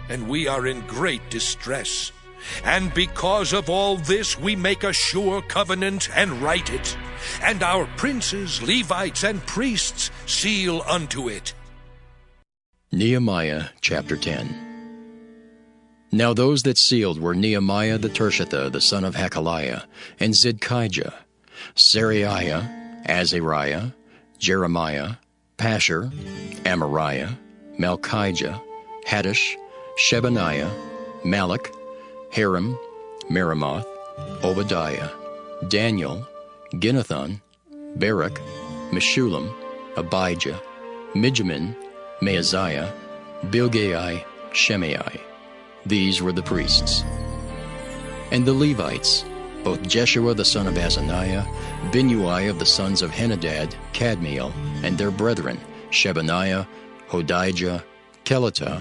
and we are in great distress. And because of all this we make a sure covenant and write it, and our princes, Levites, and priests seal unto it. Nehemiah chapter 10. Now those that sealed were Nehemiah the Tirshatha, the son of Hakaliah, and Zidkijah, Seraiah, Azariah, Jeremiah, Pashur, Amariah, Malchijah, Haddish, Shebaniah, Malach, Haram, Meremoth, Obadiah, Daniel, Ginnathan, Barak, Meshullam, Abijah, Mijamin, Maaziah, Bilgai, Shemai. These were the priests. And the Levites, both Jeshua the son of Azaniah, Binnui of the sons of Henadad, Kadmiel, and their brethren, Shebaniah, Hodijah, Kelita,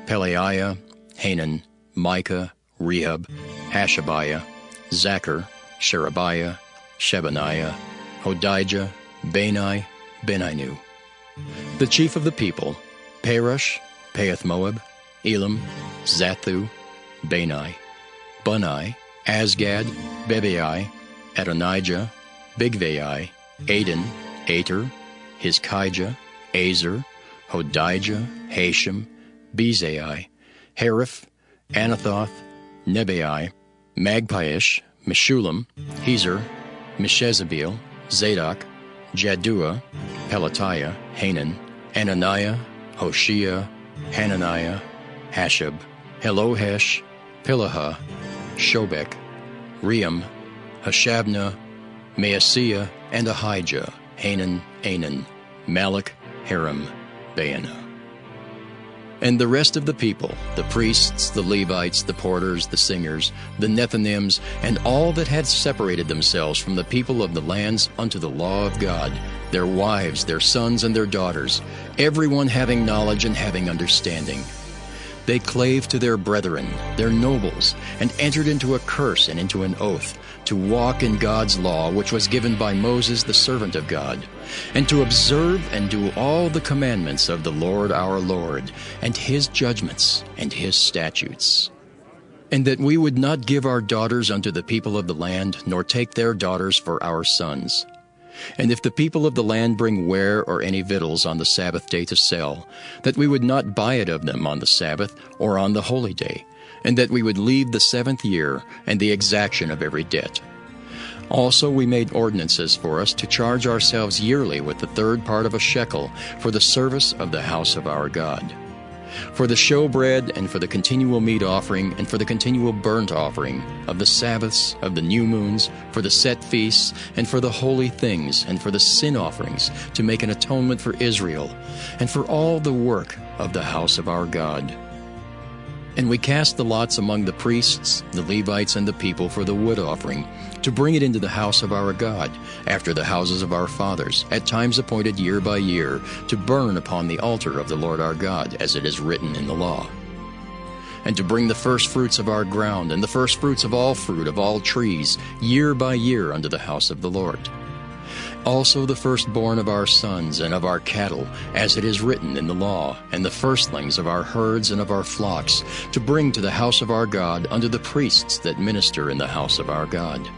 Pelaiah, Hanan, Micah, Rehab, Hashabiah, Zachar, Sherebiah, Shebaniah, Hodijah, Bani, Beninu. The chief of the people, Perush, Pahath-Moab, Elam, Zathu, Bani, Bunai, Asgad, Bebai, Adonijah, Bigvai, Aden, Ater, Hizkijah, Azer, Hodijah, Hashem, Bezai, Hariph, Anathoth, Nebai, Magpiish, Meshullam, Hezer, Meshezabeel, Zadok, Jaddua, Pelatiah, Hanan, Ananiah, Hoshea, Hananiah, Hashab, Helohesh, Pilaha, Shobek, Ream, Hashabnah, Maaseiah, and Ahijah, Hanan, Anan, Malach, Haram, Baanah. And the rest of the people, the priests, the Levites, the porters, the singers, the Nethinims, and all that had separated themselves from the people of the lands unto the law of God, their wives, their sons, and their daughters, everyone having knowledge and having understanding. They clave to their brethren, their nobles, and entered into a curse and into an oath, to walk in God's law, which was given by Moses the servant of God, and to observe and do all the commandments of the Lord our Lord, and his judgments and his statutes. And that we would not give our daughters unto the people of the land, nor take their daughters for our sons. And if the people of the land bring ware or any victuals on the Sabbath day to sell, that we would not buy it of them on the Sabbath or on the holy day, and that we would leave the 7th year and the exaction of every debt. Also we made ordinances for us to charge ourselves yearly with the 3rd part of a shekel for the service of the house of our God. For the showbread, and for the continual meat offering, and for the continual burnt offering, of the Sabbaths, of the new moons, for the set feasts, and for the holy things, and for the sin offerings, to make an atonement for Israel, and for all the work of the house of our God. And we cast the lots among the priests, the Levites, and the people for the wood offering, to bring it into the house of our God, after the houses of our fathers, at times appointed year by year, to burn upon the altar of the Lord our God, as it is written in the law. And to bring the firstfruits of our ground, and the firstfruits of all fruit of all trees, year by year unto the house of the Lord. Also the firstborn of our sons and of our cattle, as it is written in the law, and the firstlings of our herds and of our flocks, to bring to the house of our God unto the priests that minister in the house of our God.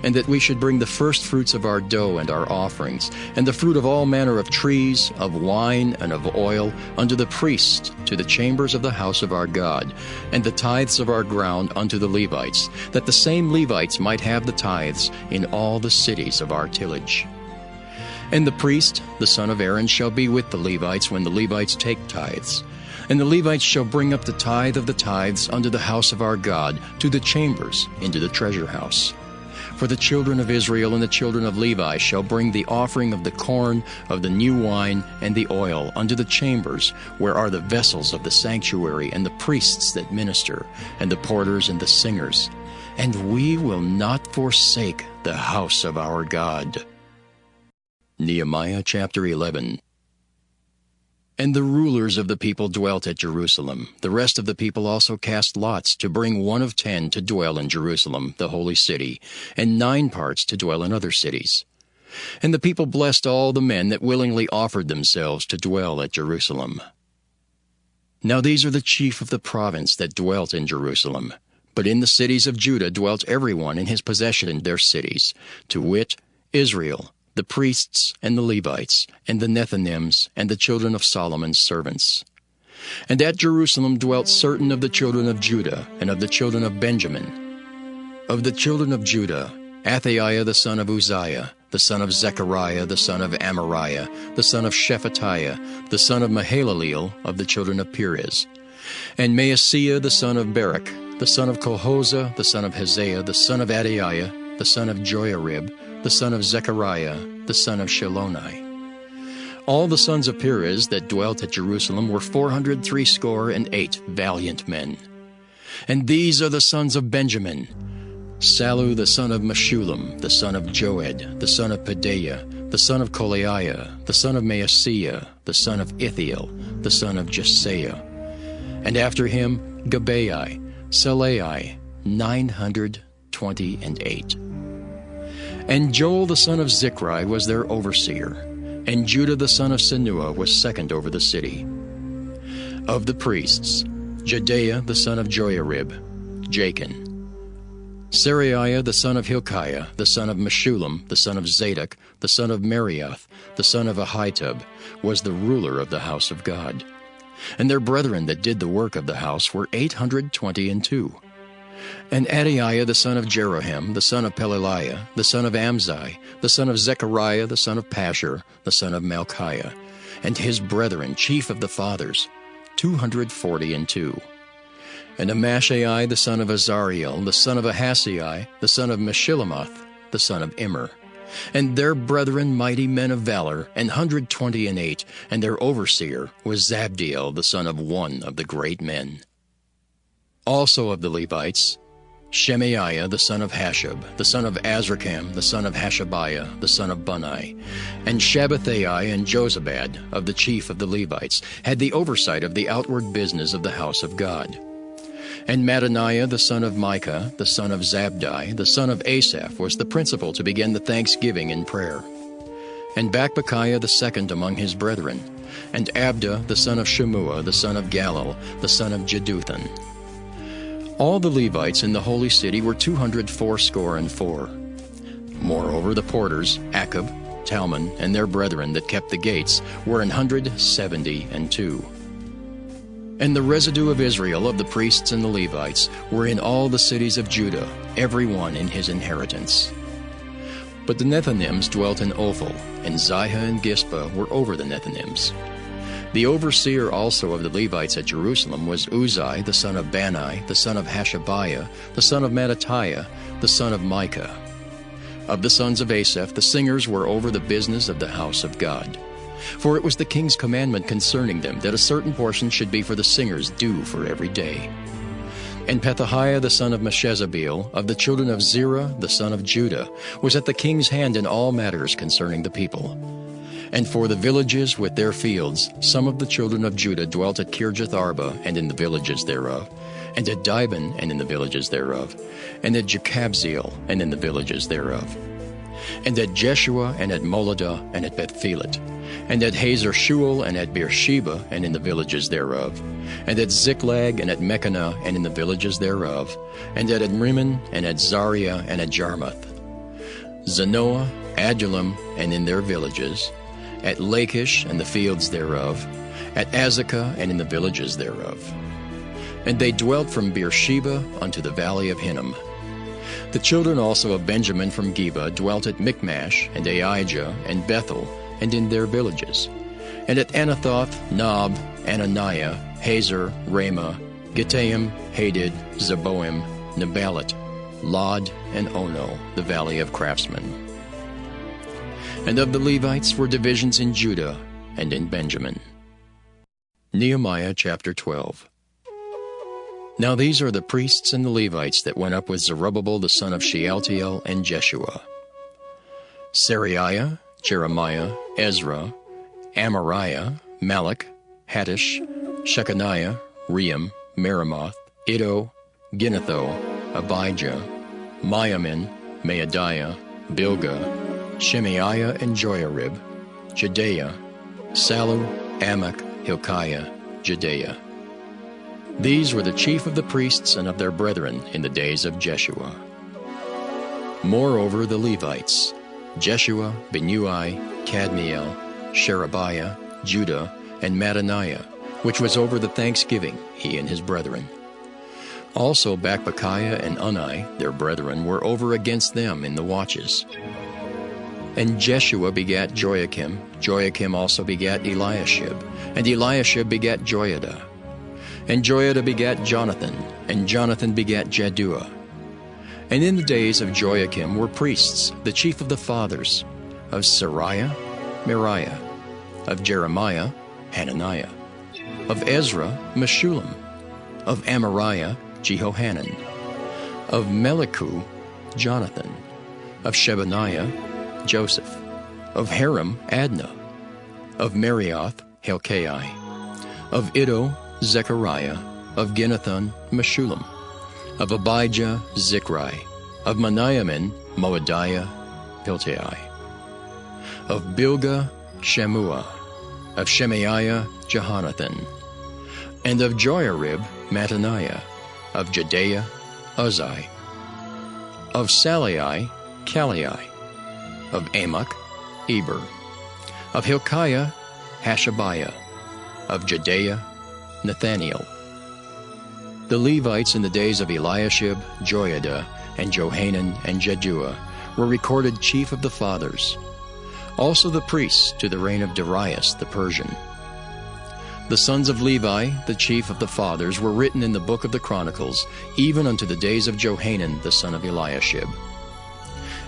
And that we should bring the firstfruits of our dough and our offerings, and the fruit of all manner of trees, of wine, and of oil, unto the priests, to the chambers of the house of our God, and the tithes of our ground unto the Levites, that the same Levites might have the tithes in all the cities of our tillage. And the priest, the son of Aaron, shall be with the Levites when the Levites take tithes. And the Levites shall bring up the tithe of the tithes unto the house of our God, to the chambers, into the treasure house. For the children of Israel and the children of Levi shall bring the offering of the corn, of the new wine, and the oil unto the chambers, where are the vessels of the sanctuary, and the priests that minister, and the porters and the singers. And we will not forsake the house of our God. Nehemiah chapter 11. And the rulers of the people dwelt at Jerusalem. The rest of the people also cast lots to bring 1 of 10 to dwell in Jerusalem, the holy city, and 9 parts to dwell in other cities. And the people blessed all the men that willingly offered themselves to dwell at Jerusalem. Now these are the chief of the province that dwelt in Jerusalem. But in the cities of Judah dwelt everyone in his possession in their cities, to wit, Israel, the priests and the Levites, and the Nethinims, and the children of Solomon's servants. And at Jerusalem dwelt certain of the children of Judah, and of the children of Benjamin. Of the children of Judah, Athaiah the son of Uzziah, the son of Zechariah, the son of Amariah, the son of Shephatiah, the son of Mahalaleel, of the children of Perez. And Maaseiah the son of Barak, the son of Kolhozah, the son of Hosea, the son of Adaiah, the son of Joiarib, the son of Zechariah, the son of Shiloni. All the sons of Perez that dwelt at Jerusalem were 468 valiant men. And these are the sons of Benjamin: Sallu the son of Meshullam, the son of Joed, the son of Pedaiah, the son of Kolaiah, the son of Maaseiah, the son of Ithiel, the son of Jesaiah. And after him Gabai, Salai, 928. And Joel the son of Zichri was their overseer, and Judah the son of Senua was second over the city. Of the priests, Jedaiah the son of Joiarib, Jachin. Seraiah the son of Hilkiah, the son of Meshullam, the son of Zadok, the son of Merioth, the son of Ahitub, was the ruler of the house of God. And their brethren that did the work of the house were 822. And Adaiah the son of Jeroham, the son of Pelaliah, the son of Amzai, the son of Zechariah, the son of Pashur, the son of Malchiah, and his brethren, chief of the fathers, 242. And Amashai the son of Azariel, the son of Ahasai, the son of Meshillemoth, the son of Immer. And their brethren mighty men of valor, 128, and their overseer was Zabdiel the son of one of the great men. Also of the Levites, Shemaiah the son of Hashab, the son of Azrikam, the son of Hashabiah, the son of Bunai, and Shabbathai and Jozabad, of the chief of the Levites, had the oversight of the outward business of the house of God. And Mattaniah the son of Micah, the son of Zabdi, the son of Asaph, was the principal to begin the thanksgiving and prayer. And Bakbukiah the second among his brethren, and Abda the son of Shemua, the son of Galal, the son of Jeduthun. All the Levites in the holy city were 284. Moreover, the porters, Akab, Talmon, and their brethren that kept the gates, were 172. And the residue of Israel of the priests and the Levites were in all the cities of Judah, every one in his inheritance. But the Nethinims dwelt in Ophel, and Zihah and Gispa were over the Nethinims. The overseer also of the Levites at Jerusalem was Uzzi the son of Bani, the son of Hashabiah, the son of Mattatiah, the son of Micah. Of the sons of Asaph, the singers were over the business of the house of God. For it was the king's commandment concerning them that a certain portion should be for the singers due for every day. And Pethahiah the son of Meshezabeel, of the children of Zerah the son of Judah, was at the king's hand in all matters concerning the people. And for the villages with their fields, some of the children of Judah dwelt at Kirjath Arba and in the villages thereof, and at Dibon and in the villages thereof, and at Jekabzeel and in the villages thereof, and at Jeshua and at Moladah and at Bethphelet, and at Hazer Shual and at Beersheba and in the villages thereof, and at Ziklag and at Mechanah and in the villages thereof, and at Adrimmon and at Zariah and at Jarmuth, Zanoah, Adullam and in their villages, at Lachish and the fields thereof, at Azekah and in the villages thereof. And they dwelt from Beersheba unto the valley of Hinnom. The children also of Benjamin from Geba dwelt at Michmash and Aijah and Bethel and in their villages, and at Anathoth, Nob, Ananiah, Hazer, Ramah, Gittaim, Hadid, Zeboim, Nebalat, Lod, and Ono, the valley of craftsmen. And of the Levites were divisions in Judah and in Benjamin. Nehemiah chapter 12. Now these are the priests and the Levites that went up with Zerubbabel the son of Shealtiel and Jeshua: Seraiah, Jeremiah, Ezra, Amariah, Malach, Hattush, Shechaniah, Ream, Meremoth, Iddo, Ginnetho, Abijah, Miamin, Maadiah, Bilgah, Shemaiah and Joiarib, Jedaiah, Sallu, Amok, Hilkiah, Jedaiah. These were the chief of the priests and of their brethren in the days of Jeshua. Moreover, the Levites, Jeshua, Binnui, Kadmiel, Sherebiah, Judah, and Mattaniah, which was over the thanksgiving, he and his brethren. Also Bakbukiah and Unni, their brethren, were over against them in the watches. And Jeshua begat Joiakim, Joiakim also begat Eliashib, and Eliashib begat Joiada. And Joiada begat Jonathan, and Jonathan begat Jaddua. And in the days of Joiakim were priests, the chief of the fathers, of Seraiah, Meriah, of Jeremiah, Hananiah, of Ezra, Meshullam, of Amariah, Jehohanan, of Melichu, Jonathan, of Shebaniah, Joseph, of Haram, Adnah, of Marioth, Hilkiah, of Iddo, Zechariah, of Ginnethon, Meshullam, of Abijah, Zichri, of Meniamin, Moadiah, Piltai, of Bilgah, Shammua, of Shemaiah, Jehonathan, and of Joiarib, Mattaniah, of Jedaiah, Uzzi, of Salai, Kalai, of Amok, Eber, of Hilkiah, Hashabiah, of Jedaiah, Nathaniel. The Levites in the days of Eliashib, Joiada, and Johanan, and Jaddua were recorded chief of the fathers. Also the priests to the reign of Darius the Persian. The sons of Levi, the chief of the fathers, were written in the book of the Chronicles, even unto the days of Johanan the son of Eliashib.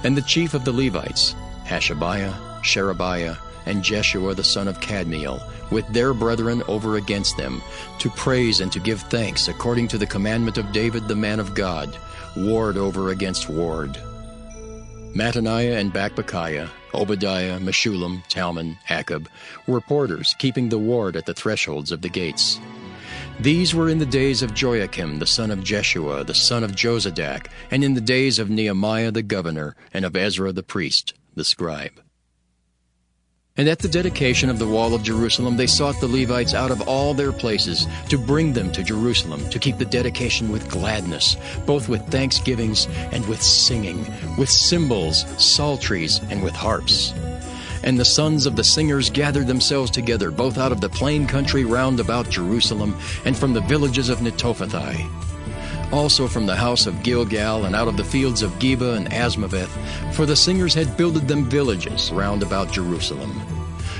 And the chief of the Levites, Hashabiah, Sherebiah, and Jeshua the son of Kadmiel, with their brethren over against them, to praise and to give thanks according to the commandment of David the man of God, ward over against ward. Mattaniah and Bakbukiah, Obadiah, Meshullam, Talmon, Akab, were porters, keeping the ward at the thresholds of the gates. These were in the days of Joachim the son of Jeshua, the son of Jozadak, and in the days of Nehemiah the governor, and of Ezra the priest, the scribe. And at the dedication of the wall of Jerusalem they sought the Levites out of all their places to bring them to Jerusalem, to keep the dedication with gladness, both with thanksgivings and with singing, with cymbals, psalteries, and with harps. And the sons of the singers gathered themselves together, both out of the plain country round about Jerusalem, and from the villages of Netophathi. Also from the house of Gilgal, and out of the fields of Geba and Asmaveth, for the singers had builded them villages round about Jerusalem.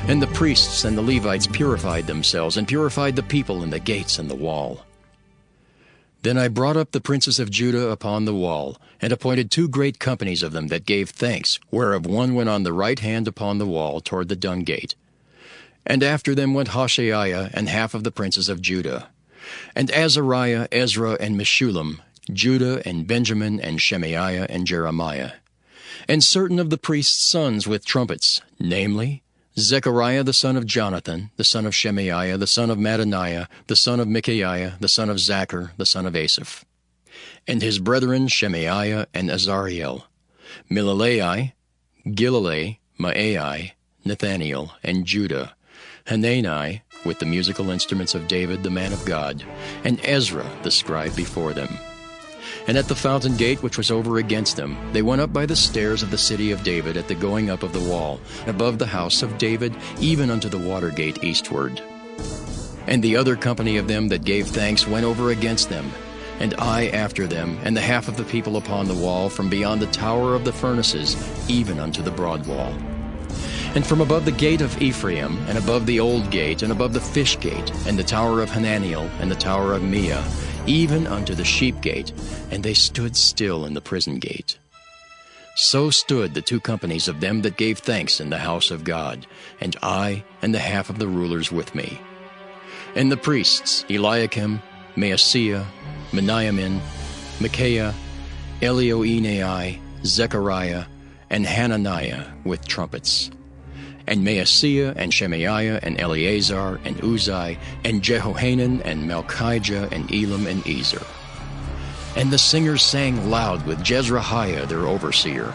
And the priests and the Levites purified themselves, and purified the people in the gates and the wall. Then I brought up the princes of Judah upon the wall, and appointed 2 great companies of them that gave thanks, whereof one went on the right hand upon the wall toward the dung gate. And after them went Hoshaiah and half of the princes of Judah. And Azariah, Ezra, and Meshullam, Judah and Benjamin, and Shemaiah and Jeremiah. And certain of the priests' sons with trumpets, namely, Zechariah the son of Jonathan, the son of Shemaiah, the son of Mattaniah, the son of Micaiah, the son of Zachar, the son of Asaph. And his brethren Shemaiah and Azariel, Milalai, Gilalai, Maai, Nathaniel, and Judah, Hanani, with the musical instruments of David the man of God, and Ezra the scribe before them. And at the fountain gate which was over against them, they went up by the stairs of the city of David at the going up of the wall, above the house of David, even unto the water gate eastward. And the other company of them that gave thanks went over against them, and I after them, and the half of the people upon the wall, from beyond the tower of the furnaces, even unto the broad wall. And from above the gate of Ephraim, and above the old gate, and above the fish gate, and the tower of Hananiel, and the tower of Meah, even unto the sheep gate, and they stood still in the prison gate. So stood the 2 companies of them that gave thanks in the house of God, and I and the half of the rulers with me. And the priests, Eliakim, Maaseiah, Meniamin, Micaiah, Elioenai, Zechariah, and Hananiah with trumpets. And Maaseiah, and Shemaiah, and Eleazar, and Uzai, and Jehohanan, and Malchijah, and Elam, and Ezer. And the singers sang loud with Jezrahiah their overseer.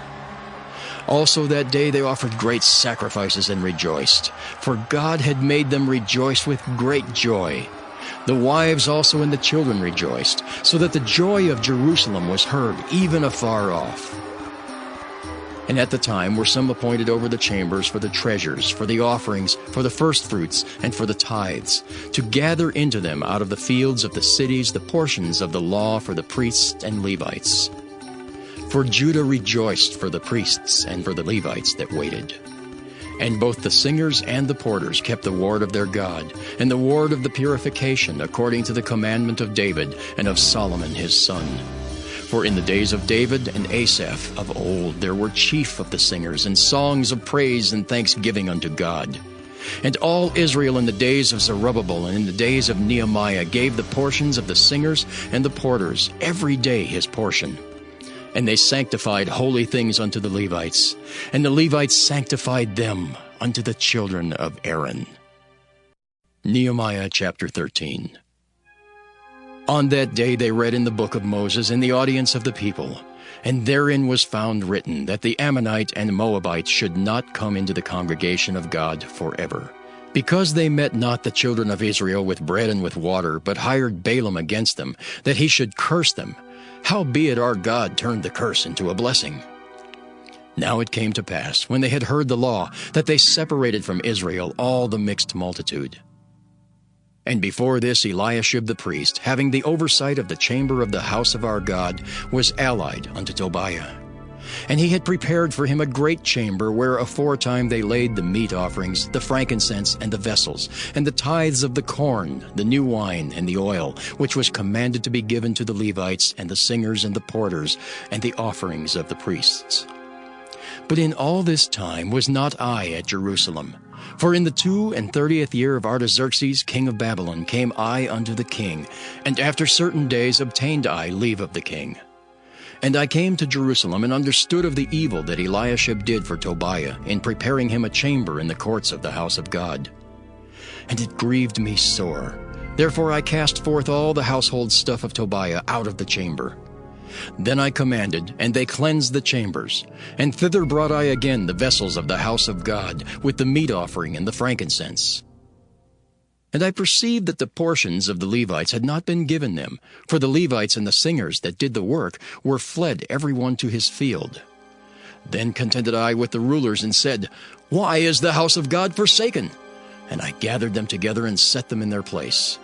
Also that day they offered great sacrifices and rejoiced, for God had made them rejoice with great joy. The wives also and the children rejoiced, so that the joy of Jerusalem was heard even afar off. And at the time were some appointed over the chambers for the treasures, for the offerings, for the firstfruits, and for the tithes, to gather into them out of the fields of the cities the portions of the law for the priests and Levites. For Judah rejoiced for the priests and for the Levites that waited. And both the singers and the porters kept the ward of their God, and the ward of the purification, according to the commandment of David and of Solomon his son. For in the days of David and Asaph of old there were chief of the singers, and songs of praise and thanksgiving unto God. And all Israel in the days of Zerubbabel and in the days of Nehemiah gave the portions of the singers and the porters every day his portion. And they sanctified holy things unto the Levites, and the Levites sanctified them unto the children of Aaron. Nehemiah chapter 13. On that day they read in the book of Moses in the audience of the people, and therein was found written that the Ammonite and Moabite should not come into the congregation of God forever, because they met not the children of Israel with bread and with water, but hired Balaam against them, that he should curse them. Howbeit our God turned the curse into a blessing. Now it came to pass, when they had heard the law, that they separated from Israel all the mixed multitude. And before this Eliashib the priest, having the oversight of the chamber of the house of our God, was allied unto Tobiah. And he had prepared for him a great chamber, where aforetime they laid the meat offerings, the frankincense, and the vessels, and the tithes of the corn, the new wine, and the oil, which was commanded to be given to the Levites, and the singers, and the porters, and the offerings of the priests. But in all this time was not I at Jerusalem. For in the 32nd year of Artaxerxes, king of Babylon, came I unto the king, and after certain days obtained I leave of the king. And I came to Jerusalem, and understood of the evil that Eliashib did for Tobiah, in preparing him a chamber in the courts of the house of God. And it grieved me sore. Therefore I cast forth all the household stuff of Tobiah out of the chamber. Then I commanded, and they cleansed the chambers. And thither brought I again the vessels of the house of God, with the meat offering and the frankincense. And I perceived that the portions of the Levites had not been given them, for the Levites and the singers that did the work were fled every one to his field. Then contended I with the rulers, and said, Why is the house of God forsaken? And I gathered them together, and set them in their place.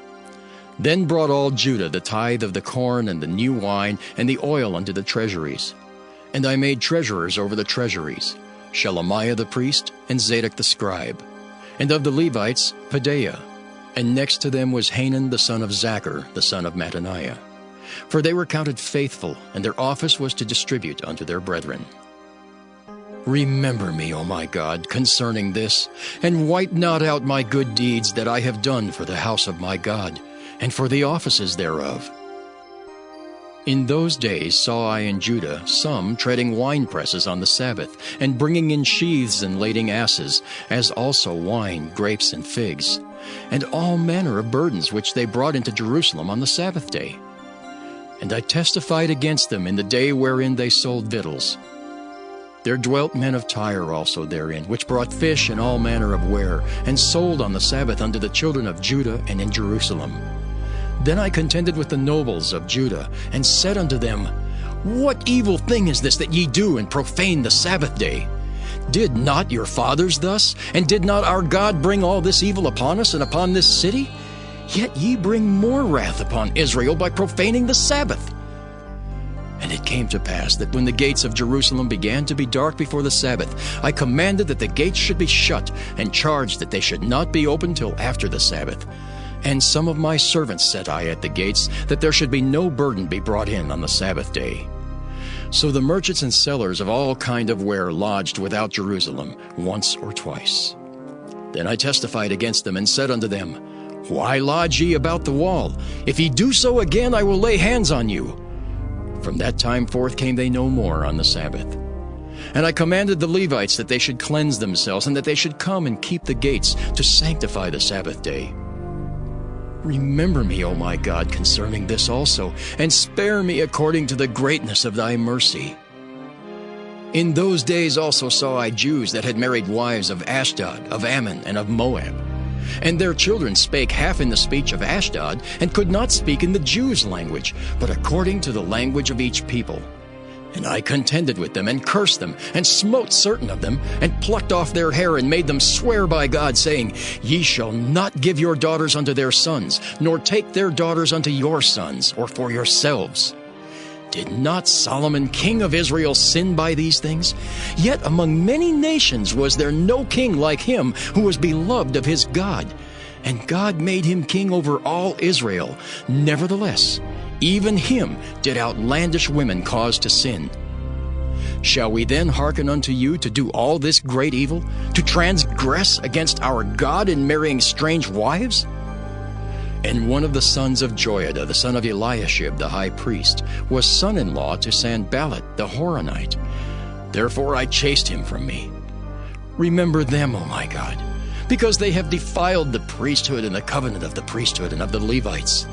Then brought all Judah the tithe of the corn, and the new wine, and the oil unto the treasuries. And I made treasurers over the treasuries, Shelemiah the priest, and Zadok the scribe. And of the Levites, Pedaiah. And next to them was Hanan the son of Zachar, the son of Mattaniah. For they were counted faithful, and their office was to distribute unto their brethren. Remember me, O my God, concerning this, and wipe not out my good deeds that I have done for the house of my God, and for the offices thereof. In those days saw I in Judah some treading winepresses on the Sabbath, and bringing in sheaths and lading asses, as also wine, grapes, and figs, and all manner of burdens which they brought into Jerusalem on the Sabbath day. And I testified against them in the day wherein they sold victuals. There dwelt men of Tyre also therein, which brought fish and all manner of ware, and sold on the Sabbath unto the children of Judah and in Jerusalem. Then I contended with the nobles of Judah, and said unto them, What evil thing is this that ye do, and profane the Sabbath day? Did not your fathers thus? And did not our God bring all this evil upon us and upon this city? Yet ye bring more wrath upon Israel by profaning the Sabbath. And it came to pass that when the gates of Jerusalem began to be dark before the Sabbath, I commanded that the gates should be shut, and charged that they should not be opened till after the Sabbath. And some of my servants set I at the gates, that there should be no burden be brought in on the Sabbath day. So the merchants and sellers of all kind of ware lodged without Jerusalem once or twice. Then I testified against them, and said unto them, Why lodge ye about the wall? If ye do so again, I will lay hands on you. From that time forth came they no more on the Sabbath. And I commanded the Levites that they should cleanse themselves, and that they should come and keep the gates, to sanctify the Sabbath day. Remember me, O my God, concerning this also, and spare me according to the greatness of thy mercy. In those days also saw I Jews that had married wives of Ashdod, of Ammon, and of Moab. And their children spake half in the speech of Ashdod, and could not speak in the Jews' language, but according to the language of each people. And I contended with them, and cursed them, and smote certain of them, and plucked off their hair, and made them swear by God, saying, Ye shall not give your daughters unto their sons, nor take their daughters unto your sons, or for yourselves. Did not Solomon king of Israel sin by these things? Yet among many nations was there no king like him, who was beloved of his God. And God made him king over all Israel. Nevertheless, even him did outlandish women cause to sin. Shall we then hearken unto you to do all this great evil, to transgress against our God in marrying strange wives? And one of the sons of Joiada, the son of Eliashib the high priest, was son-in-law to Sanballat the Horonite. Therefore I chased him from me. Remember them, O my God, because they have defiled the priesthood and the covenant of the priesthood and of the Levites.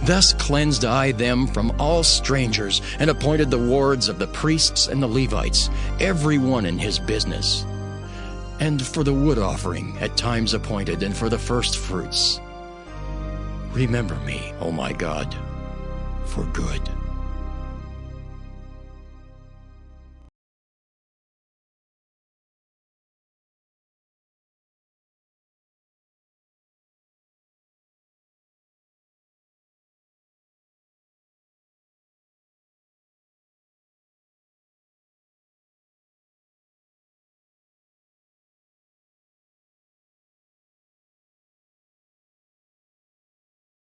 Thus cleansed I them from all strangers, and appointed the wards of the priests and the Levites, every one in his business. And for the wood offering at times appointed, and for the first fruits. Remember me, O my God, for good.